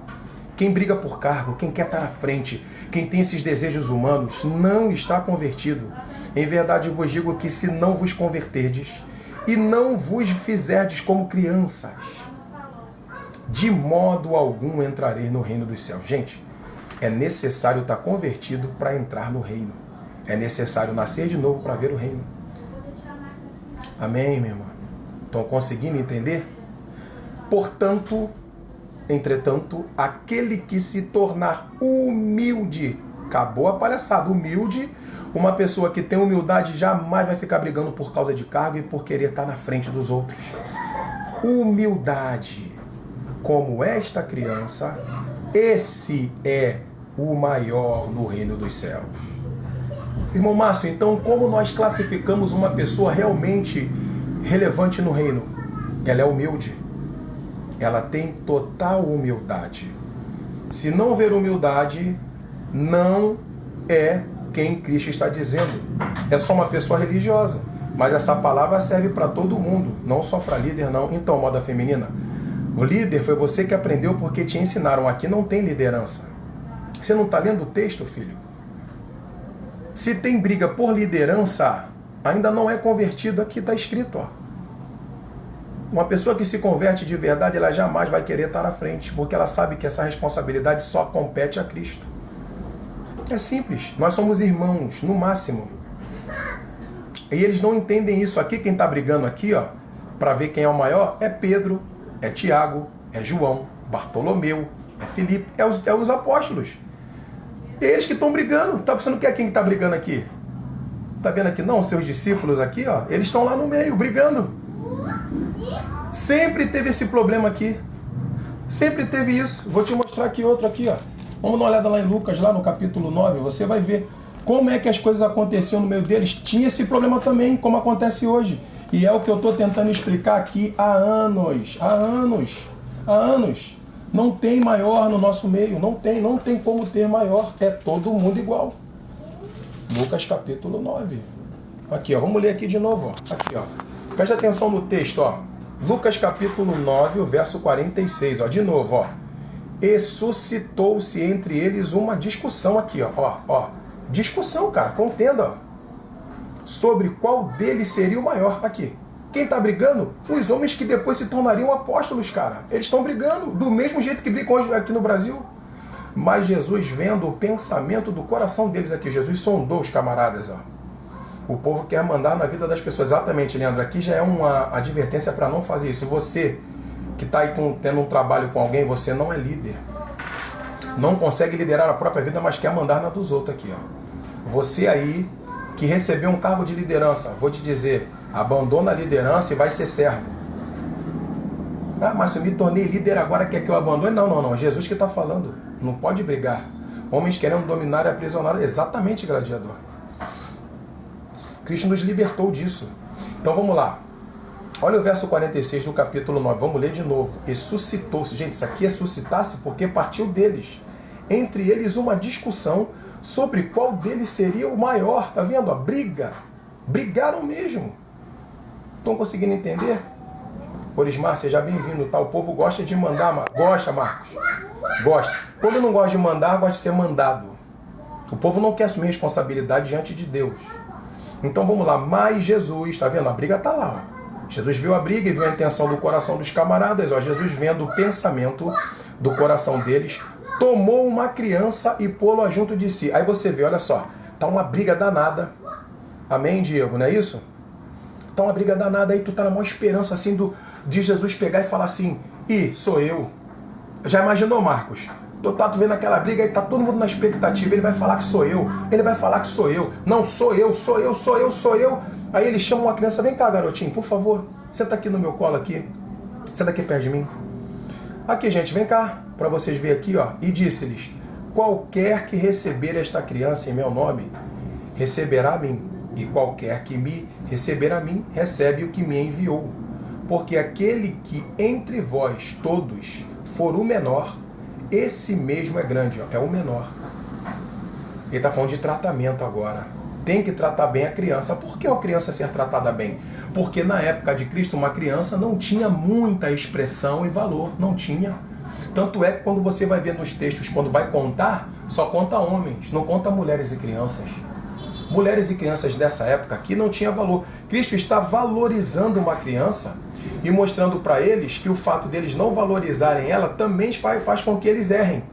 Speaker 1: Quem briga por cargo, quem quer estar à frente, quem tem esses desejos humanos, não está convertido. Em verdade vos digo que, se não vos converterdes e não vos fizerdes como crianças, de modo algum entrareis no reino dos céus. Gente, é necessário estar convertido para entrar no reino. É necessário nascer de novo para ver o reino. Amém, minha irmã? Estão conseguindo entender? Portanto, entretanto, aquele que se tornar humilde, acabou a palhaçada, humilde. Uma pessoa que tem humildade jamais vai ficar brigando por causa de cargo e por querer estar na frente dos outros. Humildade, como esta criança, esse é o maior no reino dos céus. Irmão Márcio, então como nós classificamos uma pessoa realmente relevante no reino? Ela é humilde. Ela tem total humildade. Se não houver humildade, não é quem Cristo está dizendo. É só uma pessoa religiosa. Mas essa palavra serve para todo mundo, não só para líder, não. Então, moda feminina, o líder foi você que aprendeu porque te ensinaram. Aqui não tem liderança. Você não está lendo o texto, filho? Se tem briga por liderança, ainda não é convertido. Aqui está escrito, ó. Uma pessoa que se converte de verdade, ela jamais vai querer estar à frente, porque ela sabe que essa responsabilidade só compete a Cristo. É simples, nós somos irmãos, no máximo. E eles não entendem isso. Aqui quem está brigando aqui, ó, para ver quem é o maior, é Pedro, é Tiago, é João, Bartolomeu, é Filipe, é os apóstolos. Eles que estão brigando. Tá pensando que é quem está brigando aqui? Tá vendo aqui não? Seus discípulos aqui, ó, eles estão lá no meio, brigando. Sempre teve esse problema aqui. Sempre teve isso. Vou te mostrar aqui outro aqui, ó. Vamos dar uma olhada lá em Lucas, lá no capítulo 9, você vai ver como é que as coisas aconteciam no meio deles. Tinha esse problema também, como acontece hoje. E é o que eu estou tentando explicar aqui há anos. Há anos. Há anos. Não tem maior no nosso meio. Não tem como ter maior. É todo mundo igual. Lucas capítulo 9. Aqui, ó. Vamos ler aqui de novo, ó. Aqui, ó. Preste atenção no texto, ó. Lucas capítulo 9, o verso 46, ó. De novo, ó. E suscitou-se entre eles uma discussão aqui, ó. Discussão, cara, contenda, ó. Sobre qual deles seria o maior aqui. Quem está brigando? Os homens que depois se tornariam apóstolos, cara. Eles estão brigando, do mesmo jeito que brigam hoje aqui no Brasil. Mas Jesus, vendo o pensamento do coração deles aqui, Jesus sondou os camaradas, ó. O povo quer mandar na vida das pessoas. Exatamente, Leandro. Aqui já é uma advertência para não fazer isso. Você que está aí tendo um trabalho com alguém, você não é líder. Não consegue liderar a própria vida, mas quer mandar na dos outros aqui, ó. Você aí que recebeu um cargo de liderança, vou te dizer, abandona a liderança e vai ser servo. Ah, mas eu me tornei líder agora, quer que eu abandone? Não. Jesus que está falando. Não pode brigar. Homens querendo dominar e aprisionar. Exatamente, gladiador. Cristo nos libertou disso. Então vamos lá. Olha o verso 46 do capítulo 9. Vamos ler de novo. E suscitou-se. Gente, isso aqui é suscitar-se porque partiu deles. Entre eles uma discussão sobre qual deles seria o maior. Tá vendo? A briga. Brigaram mesmo. Estão conseguindo entender? Orismar, seja bem-vindo, tá? O povo gosta de mandar, gosta, Marcos, gosta. Quando não gosta de mandar, gosta de ser mandado. O povo não quer assumir responsabilidade diante de Deus. Então vamos lá, mas Jesus, tá vendo? A briga tá lá, ó. Jesus viu a briga e viu a intenção do coração dos camaradas, ó. Jesus vendo o pensamento do coração deles, tomou uma criança e pô-la junto de si. Aí você vê, olha só, tá uma briga danada. Amém, Diego, não é isso? Tá uma briga danada aí, tu tá na maior esperança assim de Jesus pegar e falar assim, sou eu. Já imaginou, Marcos? Tu vendo aquela briga e tá todo mundo na expectativa, ele vai falar que sou eu, ele vai falar que sou eu. Não, sou eu. Aí ele chama uma criança, vem cá, garotinho, por favor, senta aqui no meu colo aqui, senta aqui perto de mim. Aqui, gente, vem cá, para vocês verem aqui, ó. E disse-lhes, qualquer que receber esta criança em meu nome, receberá a mim. E qualquer que me receber a mim, recebe o que me enviou. Porque aquele que entre vós todos for o menor, esse mesmo é grande, ó, é o menor. Ele está falando de tratamento agora. Tem que tratar bem a criança. Por que a criança ser tratada bem? Porque na época de Cristo, uma criança não tinha muita expressão e valor. Não tinha. Tanto é que quando você vai ver nos textos, quando vai contar, só conta homens, não conta mulheres e crianças. Mulheres e crianças dessa época aqui não tinha valor. Cristo está valorizando uma criança e mostrando para eles que o fato deles não valorizarem ela também faz com que eles errem.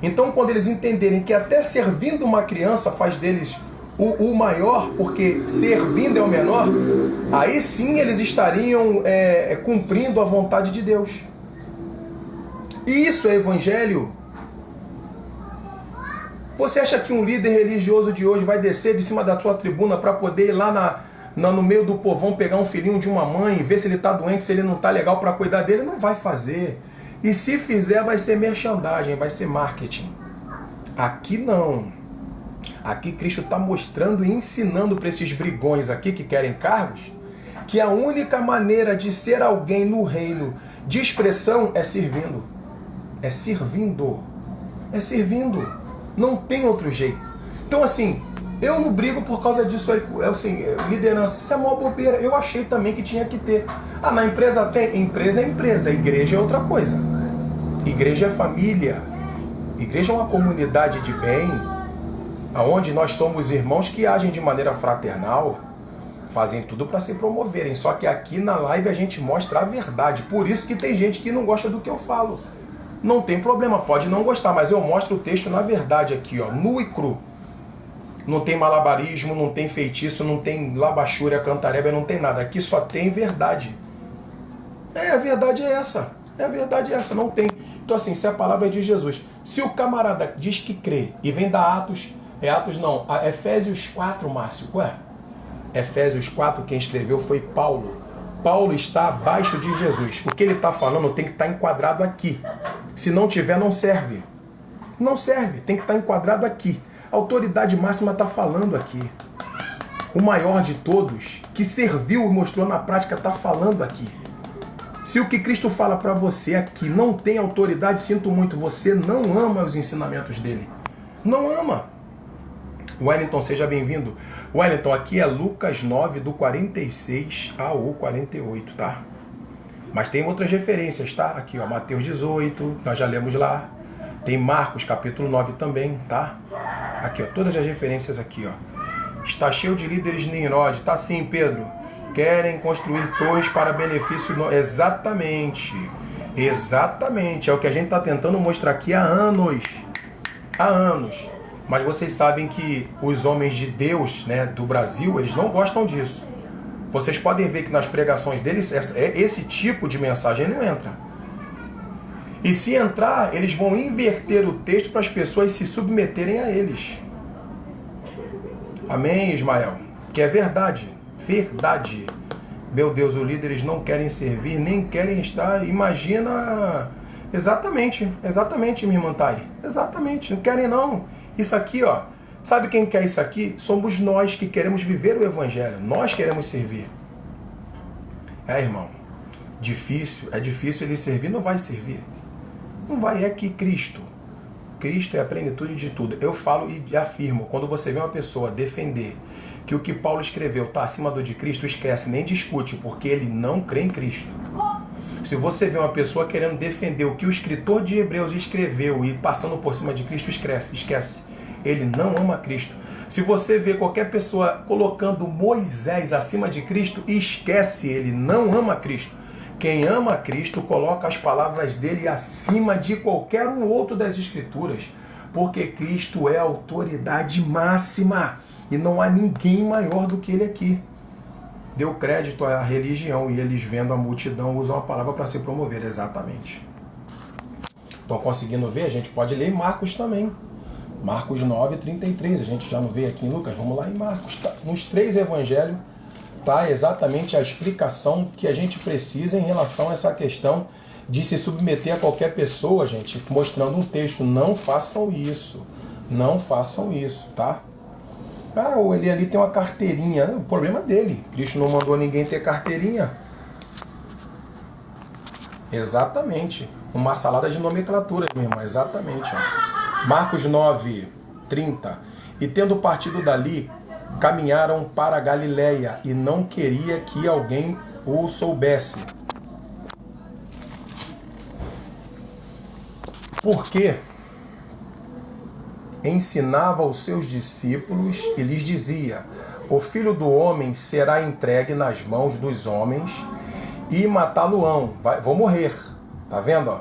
Speaker 1: Então, quando eles entenderem que até servindo uma criança faz deles o maior, porque servindo é o menor, aí sim eles estariam cumprindo a vontade de Deus. E isso é evangelho. Você acha que um líder religioso de hoje vai descer de cima da sua tribuna para poder ir lá no meio do povão pegar um filhinho de uma mãe, ver se ele está doente, se ele não está legal para cuidar dele? Não vai fazer. E se fizer, vai ser merchandising, vai ser marketing. Aqui não. Aqui Cristo está mostrando e ensinando para esses brigões aqui que querem cargos, que a única maneira de ser alguém no reino de expressão é servindo. É servindo. É servindo. Não tem outro jeito. Então assim, eu não brigo por causa disso aí, assim, liderança, isso é mó bobeira. Eu achei também que tinha que ter. Na empresa tem? Empresa é empresa, igreja é outra coisa. Igreja é família. Igreja é uma comunidade de bem, onde nós somos irmãos que agem de maneira fraternal, fazem tudo para se promoverem. Só que aqui na live a gente mostra a verdade. Por isso que tem gente que não gosta do que eu falo. Não tem problema, pode não gostar, mas eu mostro o texto na verdade aqui, ó, nu e cru. Não tem malabarismo, não tem feitiço, não tem labachúria, cantareba, não tem nada. Aqui só tem verdade. A verdade é essa. A verdade é essa, não tem. Então assim, se a palavra é de Jesus, se o camarada diz que crê e vem da Atos, Efésios 4, Márcio, ué? Efésios 4, quem escreveu foi Paulo. Paulo está abaixo de Jesus. O que ele está falando tem que estar enquadrado aqui. Se não tiver, não serve. Não serve, tem que estar enquadrado aqui. A autoridade máxima está falando aqui. O maior de todos, que serviu e mostrou na prática, está falando aqui. Se o que Cristo fala para você aqui não tem autoridade, sinto muito, você não ama os ensinamentos dele. Não ama. Wellington, seja bem-vindo. Wellington, aqui é Lucas 9, do 46 ao 48, tá? Mas tem outras referências, tá? Aqui, ó, Mateus 18, nós já lemos lá. Tem Marcos, capítulo 9 também, tá? Aqui, ó, todas as referências aqui, ó. Está cheio de líderes Nimrod. Tá sim, Pedro. Querem construir torres para benefício... Exatamente. Exatamente. É o que a gente está tentando mostrar aqui há anos. Há anos. Mas vocês sabem que os homens de Deus, né, do Brasil, eles não gostam disso. Vocês podem ver que nas pregações deles, esse tipo de mensagem não entra. E se entrar, eles vão inverter o texto para as pessoas se submeterem a eles. Amém, Ismael? Que é verdade. Verdade. Meu Deus, os líderes não querem servir, nem querem estar. Imagina... Exatamente, minha irmã Thay. Exatamente, não querem não. Isso aqui, ó, sabe quem quer isso aqui? Somos nós que queremos viver o Evangelho. Nós queremos servir. Irmão, é difícil ele servir, não vai servir. Não vai, é que Cristo. Cristo é a plenitude de tudo. Eu falo e afirmo, quando você vê uma pessoa defender que o que Paulo escreveu está acima do de Cristo, esquece, nem discute, porque ele não crê em Cristo. Se você vê uma pessoa querendo defender o que o escritor de Hebreus escreveu e passando por cima de Cristo, esquece. Ele não ama Cristo. Se você vê qualquer pessoa colocando Moisés acima de Cristo, esquece, ele não ama Cristo. Quem ama Cristo coloca as palavras dele acima de qualquer um outro das Escrituras, porque Cristo é a autoridade máxima e não há ninguém maior do que ele aqui. Deu crédito à religião e eles, vendo a multidão, usam a palavra para se promover. Exatamente. Estão conseguindo ver? A gente pode ler em Marcos também. Marcos 9:33. A gente já não vê aqui em Lucas. Vamos lá em Marcos. Tá? Nos 3 evangelhos está exatamente a explicação que a gente precisa em relação a essa questão de se submeter a qualquer pessoa, gente, mostrando um texto. Não façam isso. Não façam isso, tá? Ah, ele ali tem uma carteirinha. O problema dele. Cristo não mandou ninguém ter carteirinha. Exatamente. Uma salada de nomenclaturas, meu irmão. Exatamente. Ó. Marcos 9:30. E tendo partido dali, caminharam para a Galiléia e não queria que alguém o soubesse. Porque ensinava os seus discípulos e lhes dizia: o Filho do Homem será entregue nas mãos dos homens e matá-lo-ão. Vou morrer. Tá vendo? Ó?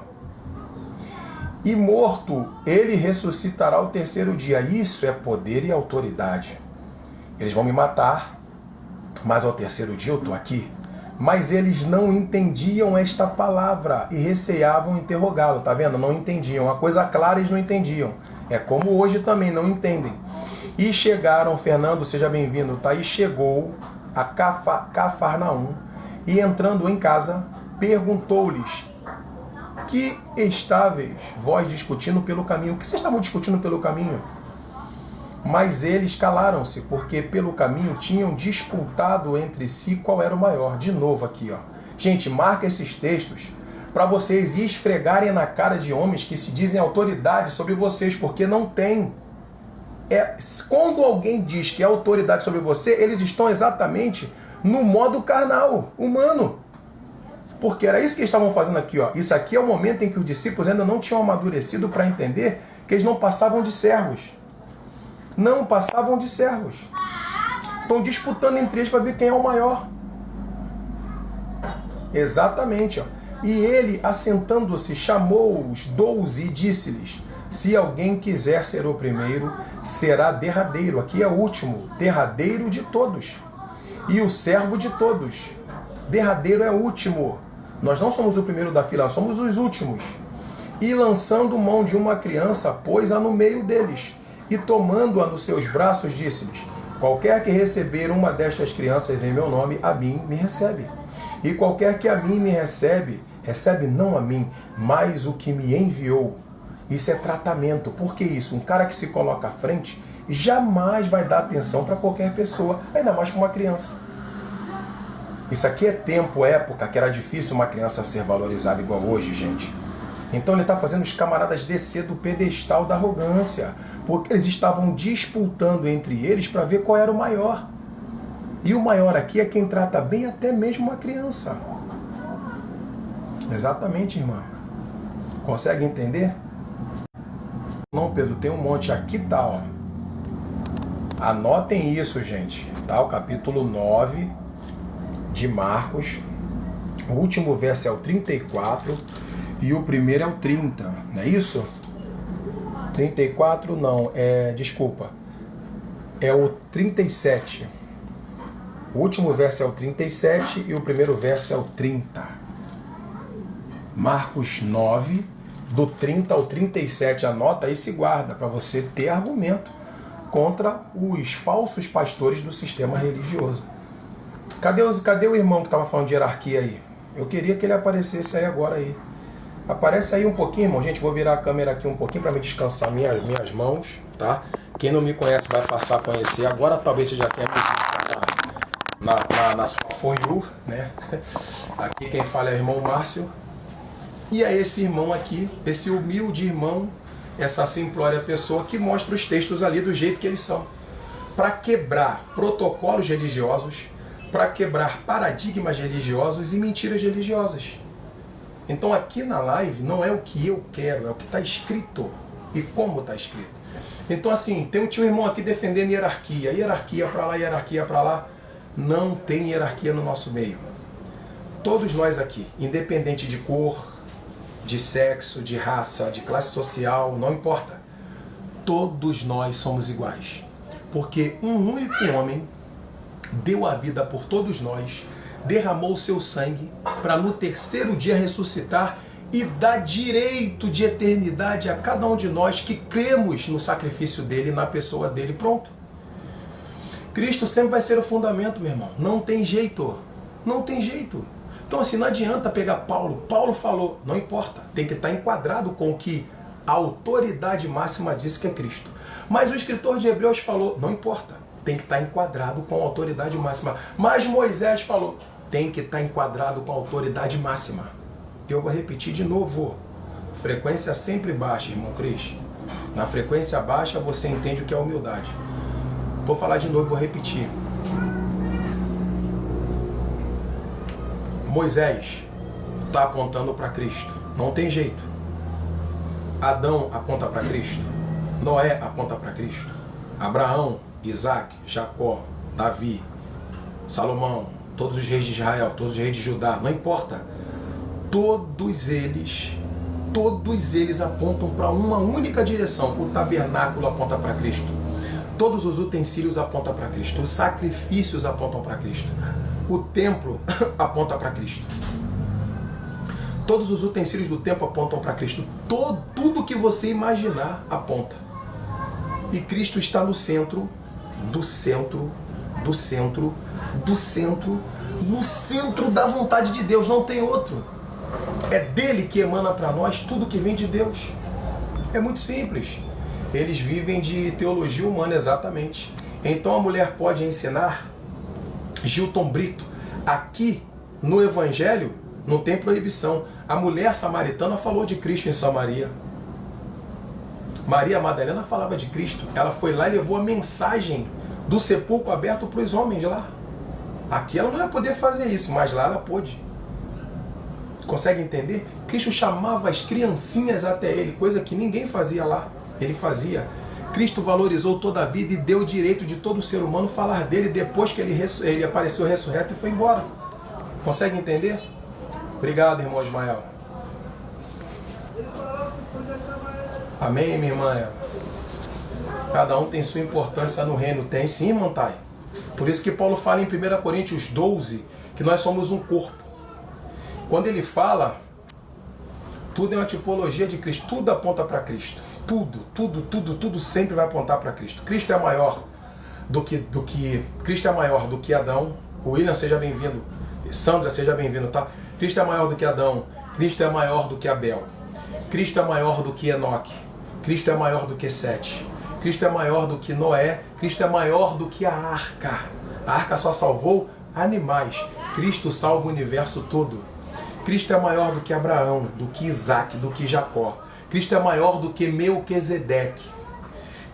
Speaker 1: E morto, ele ressuscitará ao 3º dia. Isso é poder e autoridade. Eles vão me matar, mas ao 3º dia eu estou aqui. Mas eles não entendiam esta palavra e receavam interrogá-lo. Tá vendo? Não entendiam. Uma coisa clara eles não entendiam. É como hoje também não entendem. E chegaram, Fernando, seja bem-vindo, tá? E chegou a Cafarnaum e entrando em casa, perguntou-lhes: que estáveis vós discutindo pelo caminho? O que vocês estavam discutindo pelo caminho? Mas eles calaram-se, porque pelo caminho tinham disputado entre si qual era o maior. De novo aqui, ó. Gente, marca esses textos para vocês esfregarem na cara de homens que se dizem autoridade sobre vocês, porque não tem. Quando alguém diz que é autoridade sobre você, eles estão exatamente no modo carnal, humano. Porque era isso que eles estavam fazendo aqui, ó. Isso aqui é o momento em que os discípulos ainda não tinham amadurecido para entender que eles não passavam de servos. Não passavam de servos. Estão disputando entre eles para ver quem é o maior. Exatamente, ó. E ele, assentando-se, chamou os 12 e disse-lhes: se alguém quiser ser o primeiro, será derradeiro. Aqui é o último, derradeiro de todos. E o servo de todos. Derradeiro é o último. Nós não somos o primeiro da fila, somos os últimos. E lançando mão de uma criança, pôs-a no meio deles. E tomando-a nos seus braços, disse-lhes: qualquer que receber uma destas crianças em meu nome, a mim me recebe. E qualquer que a mim me recebe, recebe não a mim, mas o que me enviou. Isso é tratamento. Por que isso? Um cara que se coloca à frente jamais vai dar atenção para qualquer pessoa, ainda mais para uma criança. Isso aqui é tempo, época, que era difícil uma criança ser valorizada igual hoje, gente. Então ele está fazendo os camaradas descer do pedestal da arrogância, porque eles estavam disputando entre eles para ver qual era o maior. E o maior aqui é quem trata bem até mesmo uma criança. Exatamente, irmã. Consegue entender? Não, Pedro, tem um monte aqui, tá, ó. Anotem isso, gente. Tá? O capítulo 9 de Marcos. O último verso é o 34 e o primeiro é o 30. Não é isso? 34 não, desculpa. É o 37. O último verso é o 37 e o primeiro verso é o 30. Marcos 9, do 30 ao 37. Anota e se guarda para você ter argumento contra os falsos pastores do sistema religioso. Cadê o irmão que estava falando de hierarquia aí? Eu queria que ele aparecesse aí agora aí. Aparece aí um pouquinho, irmão. Gente, vou virar a câmera aqui um pouquinho para me descansar minhas mãos, tá? Quem não me conhece vai passar a conhecer. Agora talvez você já tenha me visto na sua For You, né? Aqui quem fala é o irmão Márcio. E é esse irmão aqui, esse humilde irmão, essa simplória pessoa que mostra os textos ali do jeito que eles são. Para quebrar protocolos religiosos, para quebrar paradigmas religiosos e mentiras religiosas. Então aqui na live não é o que eu quero, é o que está escrito e como está escrito. Então assim, tinha um irmão aqui defendendo hierarquia, hierarquia para lá, hierarquia para lá. Não tem hierarquia no nosso meio. Todos nós aqui, independente de cor, de sexo, de raça, de classe social, não importa. Todos nós somos iguais. Porque um único homem deu a vida por todos nós, derramou seu sangue para no terceiro dia ressuscitar e dar direito de eternidade a cada um de nós que cremos no sacrifício dele, na pessoa dele. Pronto. Cristo sempre vai ser o fundamento, meu irmão. Não tem jeito. Não tem jeito. Então assim, não adianta pegar Paulo. Paulo falou, não importa. Tem que estar enquadrado com o que a autoridade máxima disse que é Cristo. Mas o escritor de Hebreus falou, não importa. Tem que estar enquadrado com a autoridade máxima. Mas Moisés falou, tem que estar enquadrado com a autoridade máxima. Eu vou repetir de novo. Frequência sempre baixa, irmão Cris. Na frequência baixa você entende o que é humildade. Vou falar de novo, vou repetir. Moisés está apontando para Cristo. Não tem jeito. Adão aponta para Cristo. Noé aponta para Cristo. Abraão, Isaac, Jacó, Davi, Salomão, todos os reis de Israel, todos os reis de Judá, não importa. Todos eles apontam para uma única direção. O tabernáculo aponta para Cristo. Todos os utensílios apontam para Cristo. Os sacrifícios apontam para Cristo. O templo aponta para Cristo. Todos os utensílios do templo apontam para Cristo. Tudo que você imaginar aponta. E Cristo está no centro, no centro da vontade de Deus. Não tem outro. É dele que emana para nós tudo que vem de Deus. É muito simples. Eles vivem de teologia humana, exatamente. Então a mulher pode ensinar. Gilton Brito, aqui no Evangelho não tem proibição. A mulher samaritana falou de Cristo em Samaria. Maria Madalena falava de Cristo. Ela foi lá e levou a mensagem do sepulcro aberto para os homens lá. Aqui ela não ia poder fazer isso, mas lá ela pôde. Consegue entender? Cristo chamava as criancinhas até ele, coisa que ninguém fazia lá. Ele fazia. Cristo valorizou toda a vida e deu o direito de todo ser humano falar dele depois que ele apareceu ressurreto e foi embora. Consegue entender? Obrigado, irmão Ismael. Amém, minha irmã? Cada um tem sua importância no reino. Tem sim, Mantai. Por isso que Paulo fala em 1 Coríntios 12 que nós somos um corpo. Quando ele fala, tudo é uma tipologia de Cristo. Tudo aponta para Cristo. Tudo sempre vai apontar para Cristo. Cristo é maior do que Cristo é maior do que Adão. O William, seja bem-vindo. Sandra, seja bem-vindo, tá? Cristo é maior do que Adão. Cristo é maior do que Abel. Cristo é maior do que Enoque. Cristo é maior do que Sete. Cristo é maior do que Noé. Cristo é maior do que a arca. A arca só salvou animais. Cristo salva o universo todo. Cristo é maior do que Abraão, do que Isaac, do que Jacó. Cristo é maior do que Melquisedeque.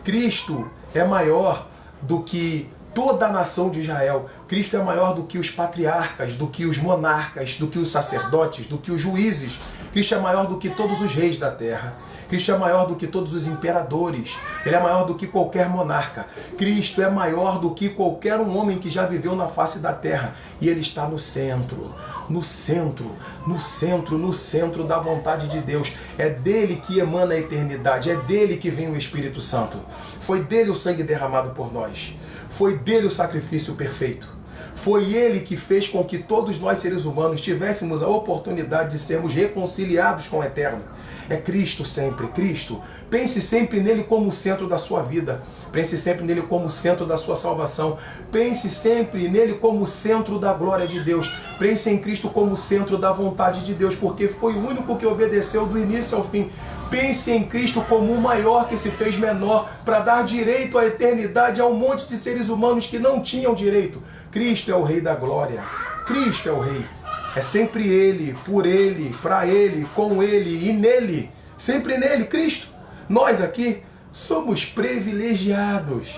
Speaker 1: Cristo é maior do que toda a nação de Israel. Cristo é maior do que os patriarcas, do que os monarcas, do que os sacerdotes, do que os juízes. Cristo é maior do que todos os reis da terra. Cristo é maior do que todos os imperadores. Ele é maior do que qualquer monarca. Cristo é maior do que qualquer um homem que já viveu na face da terra. E ele está no centro da vontade de Deus. É dele que emana a eternidade. É dele que vem o Espírito Santo. Foi dele o sangue derramado por nós. Foi dele o sacrifício perfeito. Foi ele que fez com que todos nós seres humanos tivéssemos a oportunidade de sermos reconciliados com o Eterno. É Cristo sempre, Cristo. Pense sempre nele como o centro da sua vida. Pense sempre nele como o centro da sua salvação. Pense sempre nele como o centro da glória de Deus. Pense em Cristo como o centro da vontade de Deus, porque foi o único que obedeceu do início ao fim. Pense em Cristo como o maior que se fez menor para dar direito à eternidade a um monte de seres humanos que não tinham direito. Cristo é o Rei da glória. Cristo é o Rei. É sempre Ele, por Ele, para Ele, com Ele e nele. Sempre nele, Cristo. Nós aqui somos privilegiados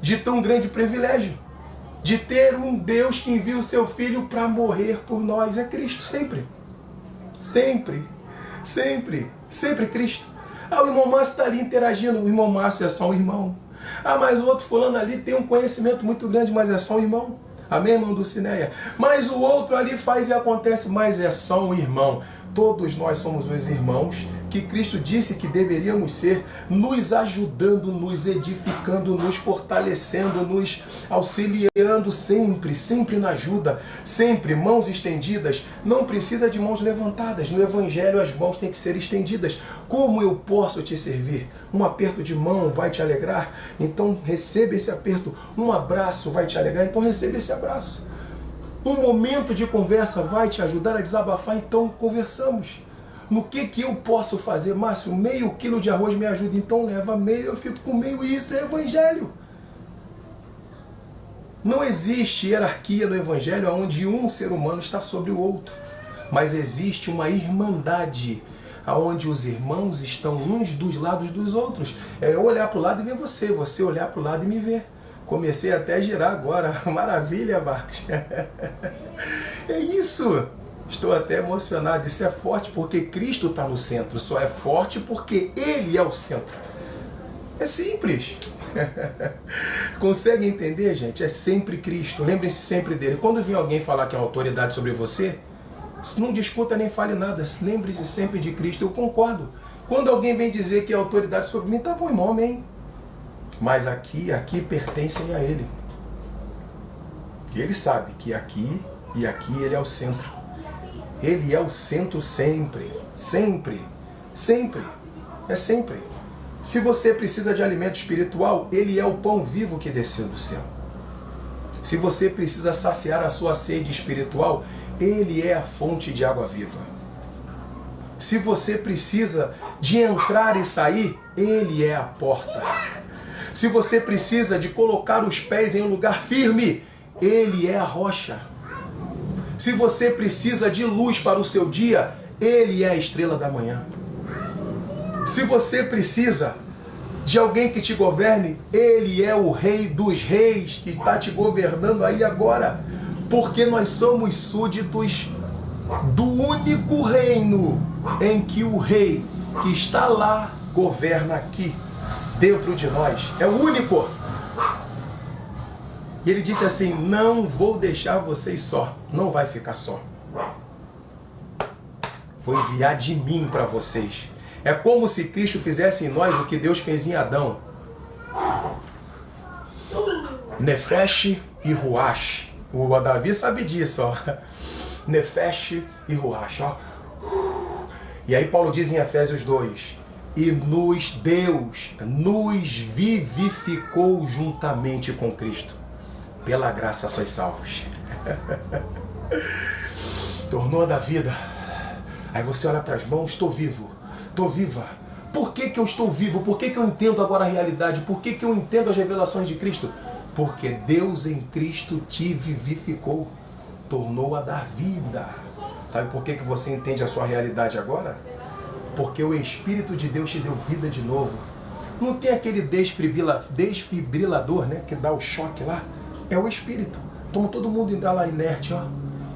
Speaker 1: de tão grande privilégio, de ter um Deus que envia o seu Filho para morrer por nós. É Cristo, sempre. Sempre, sempre, sempre Cristo. Ah, o irmão Márcio está ali interagindo. O irmão Márcio é só um irmão. Ah, mas o outro fulano ali tem um conhecimento muito grande, mas é só um irmão. Amém, irmão Dulcineia? Mas o outro ali faz e acontece, mas é só um irmão. Todos nós somos os irmãos que Cristo disse que deveríamos ser, nos ajudando, nos edificando, nos fortalecendo, nos auxiliando sempre, sempre na ajuda, sempre mãos estendidas. Não precisa de mãos levantadas. No Evangelho as mãos têm que ser estendidas. Como eu posso te servir? Um aperto de mão vai te alegrar? Então receba esse aperto. Um abraço vai te alegrar? Então receba esse abraço. Um momento de conversa vai te ajudar a desabafar? Então conversamos. No que eu posso fazer? Márcio, meio quilo de arroz me ajuda, então leva meio, eu fico com meio, e isso é Evangelho. Não existe hierarquia no Evangelho onde um ser humano está sobre o outro, mas existe uma irmandade onde os irmãos estão uns dos lados dos outros. É eu olhar para o lado e ver você, você olhar para o lado e me ver. Comecei até a girar agora. Maravilha, Marcos. É isso. Estou até emocionado. Isso é forte porque Cristo está no centro. Só é forte porque Ele é o centro. É simples. Consegue entender, gente? É sempre Cristo. Lembrem-se sempre dele. Quando vir alguém falar que é autoridade sobre você, não discuta nem fale nada. Lembre-se sempre de Cristo. Eu concordo. Quando alguém vem dizer que é autoridade sobre mim, tá bom, irmão, amém. Mas aqui pertencem a Ele. Ele sabe que aqui e aqui Ele é o centro. Ele é o centro sempre. Sempre. Sempre. É sempre. Se você precisa de alimento espiritual, Ele é o pão vivo que desceu do céu. Se você precisa saciar a sua sede espiritual, Ele é a fonte de água viva. Se você precisa de entrar e sair, Ele é a porta. Se você precisa de colocar os pés em um lugar firme, Ele é a rocha. Se você precisa de luz para o seu dia, Ele é a estrela da manhã. Se você precisa de alguém que te governe, Ele é o Rei dos Reis que está te governando aí agora. Porque nós somos súditos do único reino em que o Rei que está lá governa aqui, dentro de nós. É o único. E Ele disse assim, não vou deixar vocês só. Não vai ficar só. Vou enviar de mim para vocês. É como se Cristo fizesse em nós o que Deus fez em Adão. Nefesh e Ruach. O Davi sabe disso, ó. Nefesh e Ruach, ó. E aí Paulo diz em Efésios 2, e Deus nos vivificou juntamente com Cristo. Pela graça sois salvos. Tornou a da vida. Aí você olha para as mãos, estou vivo, estou viva. Por que eu estou vivo? Por que eu entendo agora a realidade? Por que eu entendo as revelações de Cristo? Porque Deus em Cristo te vivificou, tornou a dar vida. Sabe por que você entende a sua realidade agora? Porque o Espírito de Deus te deu vida de novo. Não tem aquele desfibrilador, né, que dá o choque lá? É o Espírito. Então todo mundo ainda lá inerte, ó,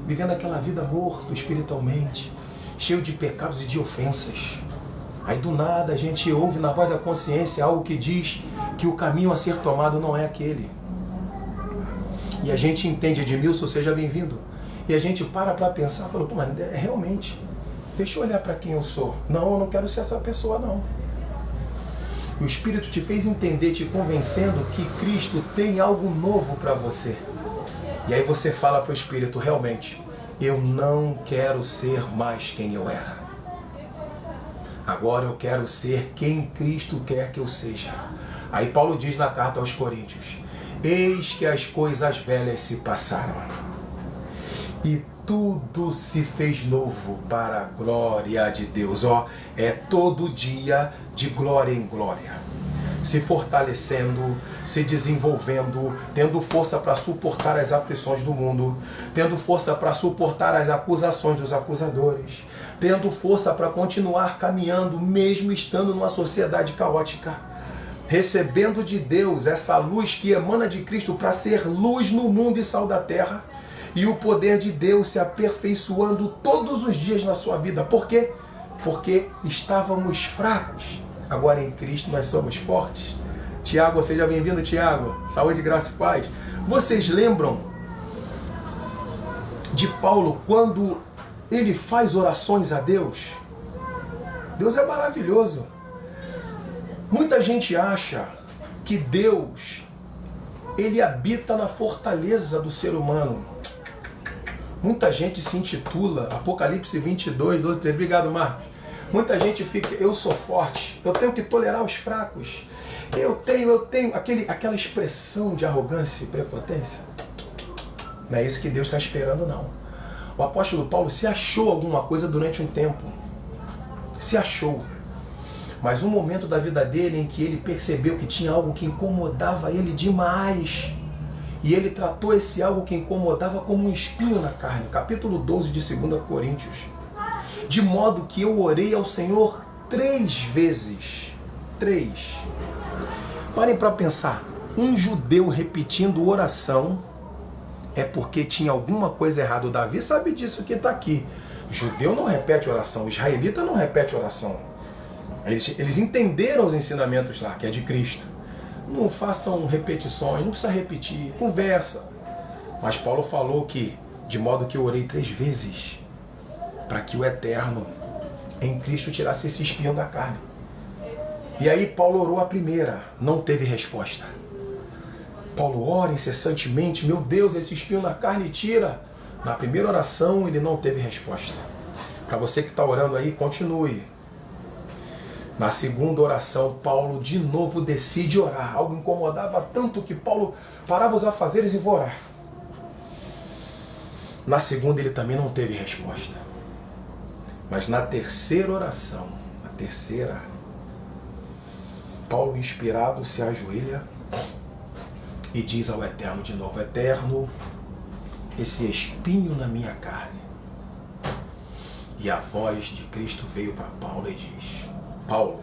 Speaker 1: vivendo aquela vida morto espiritualmente, cheio de pecados e de ofensas. Aí do nada a gente ouve na voz da consciência algo que diz que o caminho a ser tomado não é aquele. E a gente entende, Edmilson, seja bem-vindo. E a gente para pensar, fala, pô, mas realmente, deixa eu olhar para quem eu sou. Não, eu não quero ser essa pessoa, não. O Espírito te fez entender, te convencendo que Cristo tem algo novo para você. E aí você fala para o Espírito, realmente, eu não quero ser mais quem eu era. Agora eu quero ser quem Cristo quer que eu seja. Aí Paulo diz na carta aos Coríntios, eis que as coisas velhas se passaram e tudo se fez novo para a glória de Deus. Ó, é todo dia de glória em glória, se fortalecendo, se desenvolvendo, tendo força para suportar as aflições do mundo, tendo força para suportar as acusações dos acusadores, tendo força para continuar caminhando, mesmo estando numa sociedade caótica, recebendo de Deus essa luz que emana de Cristo para ser luz no mundo e sal da terra, e o poder de Deus se aperfeiçoando todos os dias na sua vida. Por quê? Porque estávamos fracos, agora em Cristo nós somos fortes. Tiago, seja bem-vindo, Tiago. Saúde, graça e paz. Vocês lembram de Paulo quando ele faz orações a Deus? Deus é maravilhoso. Muita gente acha que Deus, ele habita na fortaleza do ser humano. Muita gente se intitula, Apocalipse 22, 12, 13. Obrigado, Marcos. Muita gente fica, eu sou forte, eu tenho que tolerar os fracos. Eu tenho aquela expressão de arrogância e prepotência. Não é isso que Deus está esperando, não. O apóstolo Paulo se achou alguma coisa durante um tempo. Se achou. Mas um momento da vida dele em que ele percebeu que tinha algo que incomodava ele demais. E ele tratou esse algo que incomodava como um espinho na carne. Capítulo 12 de 2 Coríntios. De modo que eu orei ao Senhor 3 vezes. 3. Parem para pensar. Um judeu repetindo oração é porque tinha alguma coisa errada. O Davi sabe disso que está aqui. O judeu não repete oração. O israelita não repete oração. Eles entenderam os ensinamentos lá, que é de Cristo. Não façam repetições, não precisa repetir, conversa. Mas Paulo falou que, de modo que eu orei 3 vezes, para que o Eterno em Cristo tirasse esse espinho da carne. E aí Paulo orou a primeira, não teve resposta. Paulo ora incessantemente, meu Deus, esse espinho na carne tira. Na primeira oração ele não teve resposta. Para você que está orando aí, continue. Na segunda oração, Paulo de novo decide orar. Algo incomodava tanto que Paulo parava os afazeres e vou orar. Na segunda ele também não teve resposta. Mas na terceira oração, Paulo inspirado se ajoelha e diz ao Eterno de novo, Eterno, esse espinho na minha carne. E a voz de Cristo veio para Paulo e diz, Paulo,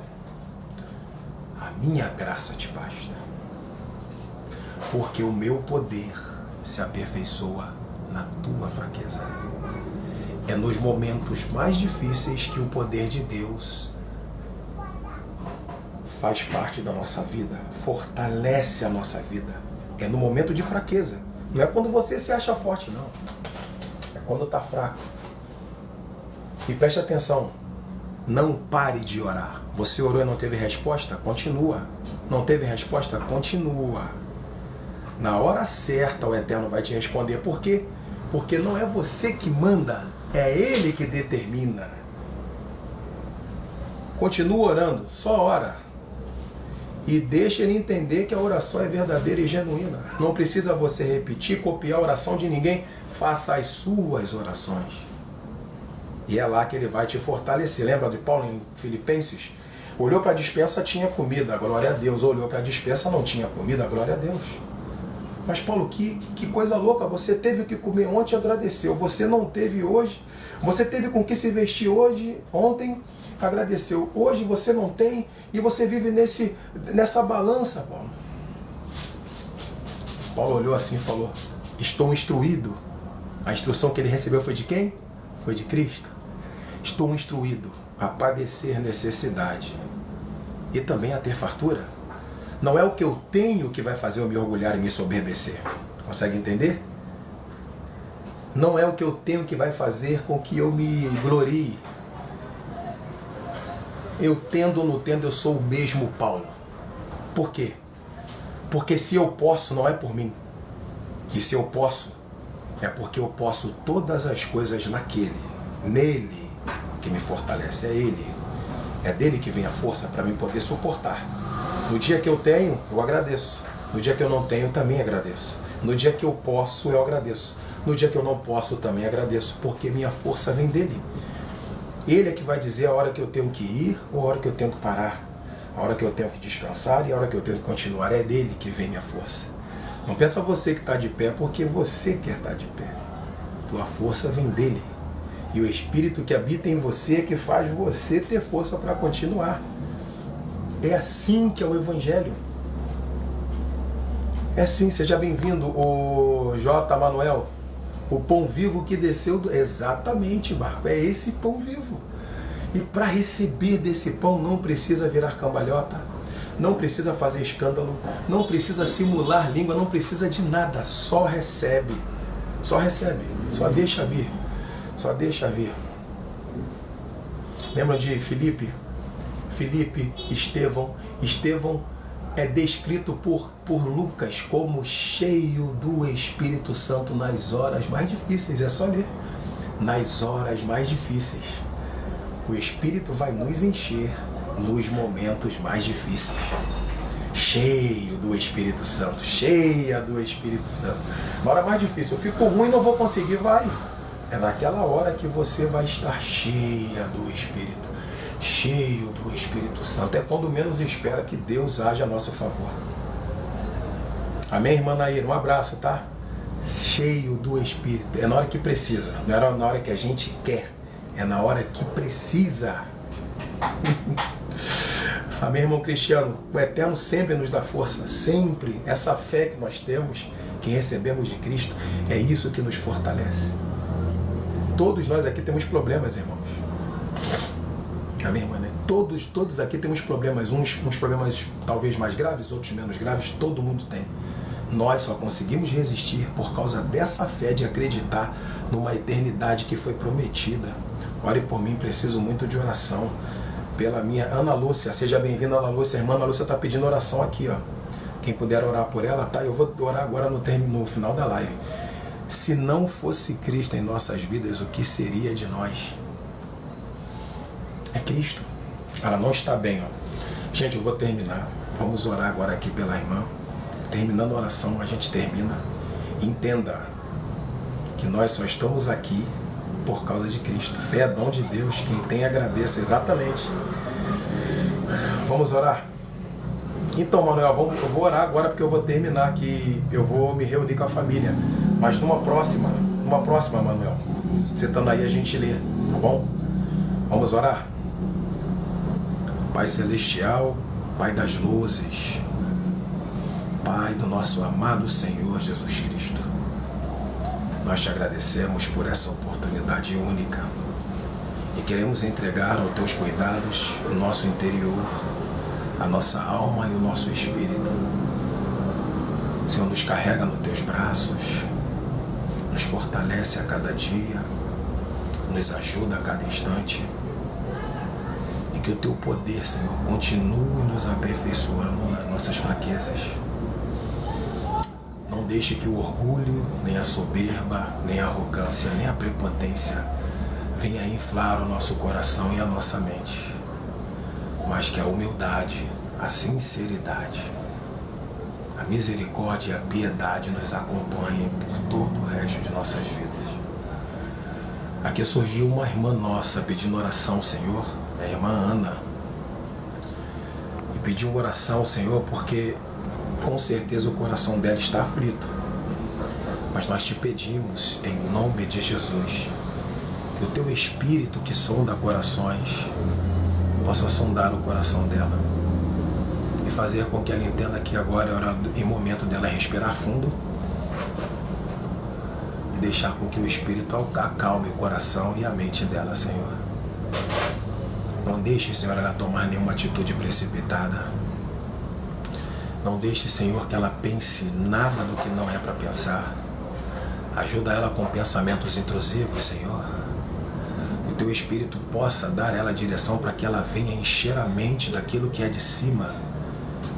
Speaker 1: a minha graça te basta, porque o meu poder se aperfeiçoa na tua fraqueza. É nos momentos mais difíceis que o poder de Deus faz parte da nossa vida, fortalece a nossa vida. É no momento de fraqueza. Não é quando você se acha forte, não. É quando está fraco. E preste atenção. Não pare de orar. Você orou e não teve resposta? Continua. Não teve resposta? Continua. Na hora certa o Eterno vai te responder. Por quê? Porque não é você que manda, é Ele que determina. Continua orando, só ora. E deixa Ele entender que a oração é verdadeira e genuína. Não precisa você repetir, copiar a oração de ninguém. Faça as suas orações. E é lá que ele vai te fortalecer. Lembra de Paulo em Filipenses? Olhou para a despensa, tinha comida, glória a Deus. Olhou para a despensa, não tinha comida, glória a Deus. Mas Paulo, que coisa louca. Você teve o que comer ontem e agradeceu. Você não teve hoje. Você teve com que se vestir hoje, ontem, agradeceu. Hoje você não tem e você vive nessa balança, Paulo. Paulo olhou assim e falou, estou instruído. A instrução que ele recebeu foi de quem? Foi de Cristo. Estou instruído a padecer necessidade e também a ter fartura. Não é o que eu tenho que vai fazer eu me orgulhar e me soberbecer. Consegue entender? Não é o que eu tenho que vai fazer com que eu me glorie. Eu tendo ou não tendo, eu sou o mesmo Paulo. Por quê? Porque se eu posso, não é por mim. E se eu posso, é porque eu posso todas as coisas nele que me fortalece. É Ele. É dele que vem a força para mim poder suportar. No dia que eu tenho, eu agradeço. No dia que eu não tenho, também agradeço. No dia que eu posso, eu agradeço. No dia que eu não posso, também agradeço, porque minha força vem dele. Ele é que vai dizer a hora que eu tenho que ir ou a hora que eu tenho que parar. A hora que eu tenho que descansar e a hora que eu tenho que continuar. É dele que vem minha força. Não pensa você que está de pé porque você quer estar de pé. Tua força vem dele. E o Espírito que habita em você é que faz você ter força para continuar. É assim que é o Evangelho. É assim, seja bem-vindo, o J. Manuel. O pão vivo que desceu do... Exatamente, Marco, é esse pão vivo. E para receber desse pão não precisa virar cambalhota, não precisa fazer escândalo, não precisa simular língua, não precisa de nada, só recebe. Só recebe, só deixa vir. Só deixa vir. Lembra de Filipe? Filipe, Estevão. Estevão é descrito por Lucas como cheio do Espírito Santo nas horas mais difíceis. É só ler. Nas horas mais difíceis. O Espírito vai nos encher nos momentos mais difíceis. Cheio do Espírito Santo. Cheia do Espírito Santo. Na hora mais difícil, eu fico ruim, não vou conseguir, vai. É naquela hora que você vai estar cheia do Espírito. Cheio do Espírito Santo. É quando menos espera que Deus age a nosso favor. Amém, irmã Nair? Um abraço, tá? Cheio do Espírito. É na hora que precisa. Não é na hora que a gente quer. É na hora que precisa. Amém, irmão Cristiano? O Eterno sempre nos dá força. Sempre. Essa fé que nós temos, que recebemos de Cristo, é isso que nos fortalece. Todos nós aqui temos problemas, irmãos. Amém, irmã? Todos aqui temos problemas. Uns problemas talvez mais graves, outros menos graves. Todo mundo tem. Nós só conseguimos resistir por causa dessa fé de acreditar numa eternidade que foi prometida. Ore por mim, preciso muito de oração. Pela minha Ana Lúcia, seja bem-vinda, Ana Lúcia. A irmã Ana Lúcia está pedindo oração aqui, ó. Quem puder orar por ela, tá? Eu vou orar agora no final da live. Se não fosse Cristo em nossas vidas, o que seria de nós? É Cristo. Ela não está bem, ó. Gente, eu vou terminar. Vamos orar agora aqui pela irmã. Terminando a oração, a gente termina. Entenda que nós só estamos aqui por causa de Cristo. Fé é dom de Deus. Quem tem, agradeça. Exatamente. Vamos orar? Então, Manuel, eu vou orar agora porque eu vou terminar aqui. Eu vou me reunir com a família. Mas numa próxima, Manuel. Você estando aí, a gente lê. Tá bom? Vamos orar? Pai Celestial, Pai das luzes, Pai do nosso amado Senhor Jesus Cristo, nós te agradecemos por essa oportunidade única e queremos entregar aos teus cuidados o nosso interior, a nossa alma e o nosso espírito. Senhor, nos carrega nos teus braços, nos fortalece a cada dia, nos ajuda a cada instante. E que o teu poder, Senhor, continue nos aperfeiçoando nas nossas fraquezas. Não deixe que o orgulho, nem a soberba, nem a arrogância, nem a prepotência venha inflar o nosso coração e a nossa mente. Mas que a humildade, a sinceridade, a misericórdia e a piedade nos acompanhem por todo o resto de nossas vidas. Aqui surgiu uma irmã nossa pedindo oração, Senhor, é a irmã Ana. E pediu oração, Senhor, porque com certeza o coração dela está aflito. Mas nós te pedimos, em nome de Jesus, que o teu Espírito que sonda corações possa sondar o coração dela e fazer com que ela entenda que agora é hora, em momento dela respirar fundo e deixar com que o Espírito acalme o coração e a mente dela, Senhor. Não deixe, Senhor, ela tomar nenhuma atitude precipitada. Não deixe, Senhor, que ela pense nada do que não é para pensar. Ajuda ela com pensamentos intrusivos, Senhor. O teu Espírito possa dar ela a direção para que ela venha encher a mente daquilo que é de cima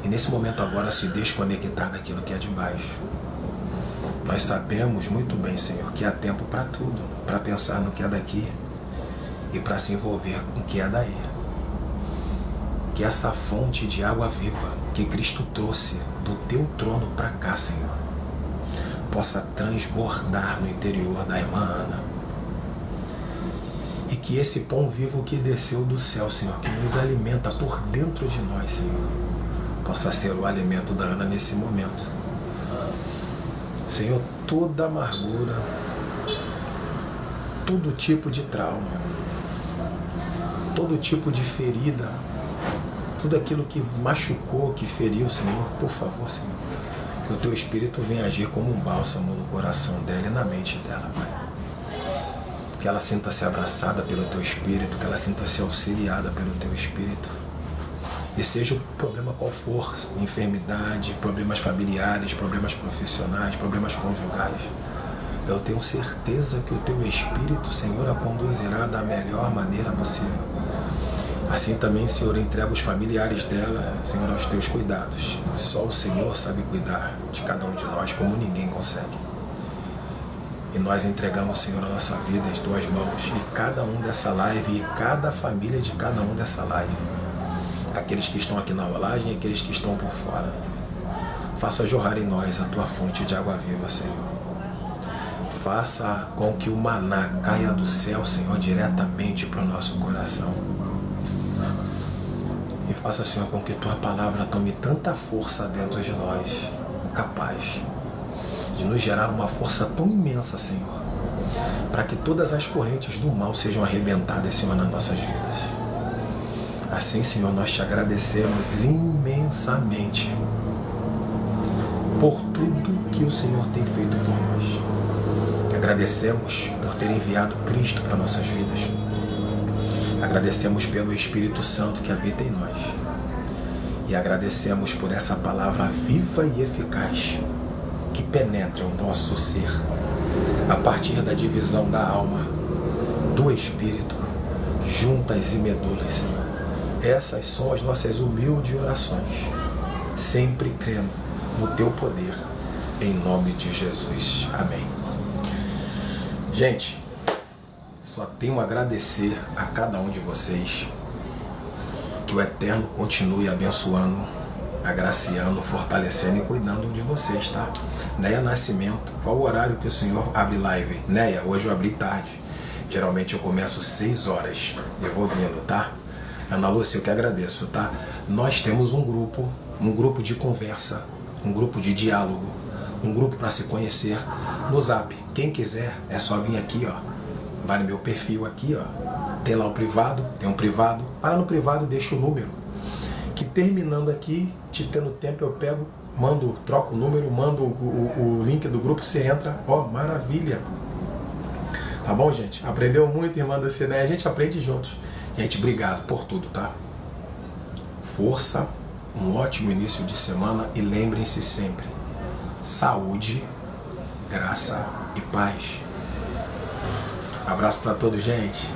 Speaker 1: e nesse momento agora se desconectar daquilo que é de baixo. Nós sabemos muito bem, Senhor, que há tempo para tudo, para pensar no que é daqui e para se envolver com o que é daí. Que essa fonte de água viva que Cristo trouxe do teu trono para cá, Senhor, possa transbordar no interior da irmã Ana. E que esse pão vivo que desceu do céu, Senhor, que nos alimenta por dentro de nós, Senhor, possa ser o alimento da Ana nesse momento. Senhor, toda amargura, todo tipo de trauma, todo tipo de ferida, tudo aquilo que machucou, que feriu, Senhor, por favor, Senhor, que o Teu Espírito venha agir como um bálsamo no coração dela e na mente dela, Pai. Que ela sinta-se abraçada pelo Teu Espírito, que ela sinta-se auxiliada pelo Teu Espírito. E seja o problema qual for, enfermidade, problemas familiares, problemas profissionais, problemas conjugais, eu tenho certeza que o Teu Espírito, Senhor, a conduzirá da melhor maneira possível. Assim também, Senhor, entrega os familiares dela, Senhor, aos Teus cuidados. Só o Senhor sabe cuidar de cada um de nós como ninguém consegue. E nós entregamos, Senhor, a nossa vida em Tuas mãos, e cada um dessa live, e cada família de cada um dessa live. Aqueles que estão aqui na rolagem e aqueles que estão por fora. Faça jorrar em nós a Tua fonte de água viva, Senhor. Faça com que o maná caia do céu, Senhor, diretamente para o nosso coração. E faça, Senhor, com que Tua palavra tome tanta força dentro de nós, capaz de nos gerar uma força tão imensa, Senhor, para que todas as correntes do mal sejam arrebentadas, Senhor, nas nossas vidas. Assim, Senhor, nós Te agradecemos imensamente por tudo que o Senhor tem feito por nós. Agradecemos por ter enviado Cristo para nossas vidas. Agradecemos pelo Espírito Santo que habita em nós. E agradecemos por essa palavra viva e eficaz que penetra o nosso ser a partir da divisão da alma, do Espírito, juntas e medulas, Senhor. Essas são as nossas humildes orações, sempre crendo no Teu poder, em nome de Jesus. Amém. Gente, só tenho a agradecer a cada um de vocês. Que o Eterno continue abençoando, agraciando, fortalecendo e cuidando de vocês, tá? Neia Nascimento, qual o horário que o Senhor abre live? Neia, hoje eu abri tarde. Geralmente eu começo 6 horas. Eu vou vindo, tá? Ana Lúcia, eu que agradeço, tá? Nós temos um grupo de conversa, um grupo de diálogo, um grupo para se conhecer no Zap. Quem quiser é só vir aqui, ó. Vai no meu perfil aqui, ó. Tem lá o privado, tem um privado. Para no privado, deixa o número. Que terminando aqui, te tendo tempo, eu pego, mando, troco o número, mando o link do grupo, você entra. Ó, maravilha. Tá bom, gente? Aprendeu muito, irmã do Ciné. A gente aprende juntos. Gente, obrigado por tudo, tá? Força, um ótimo início de semana e lembrem-se sempre, saúde, graça e paz. Abraço para todos, gente.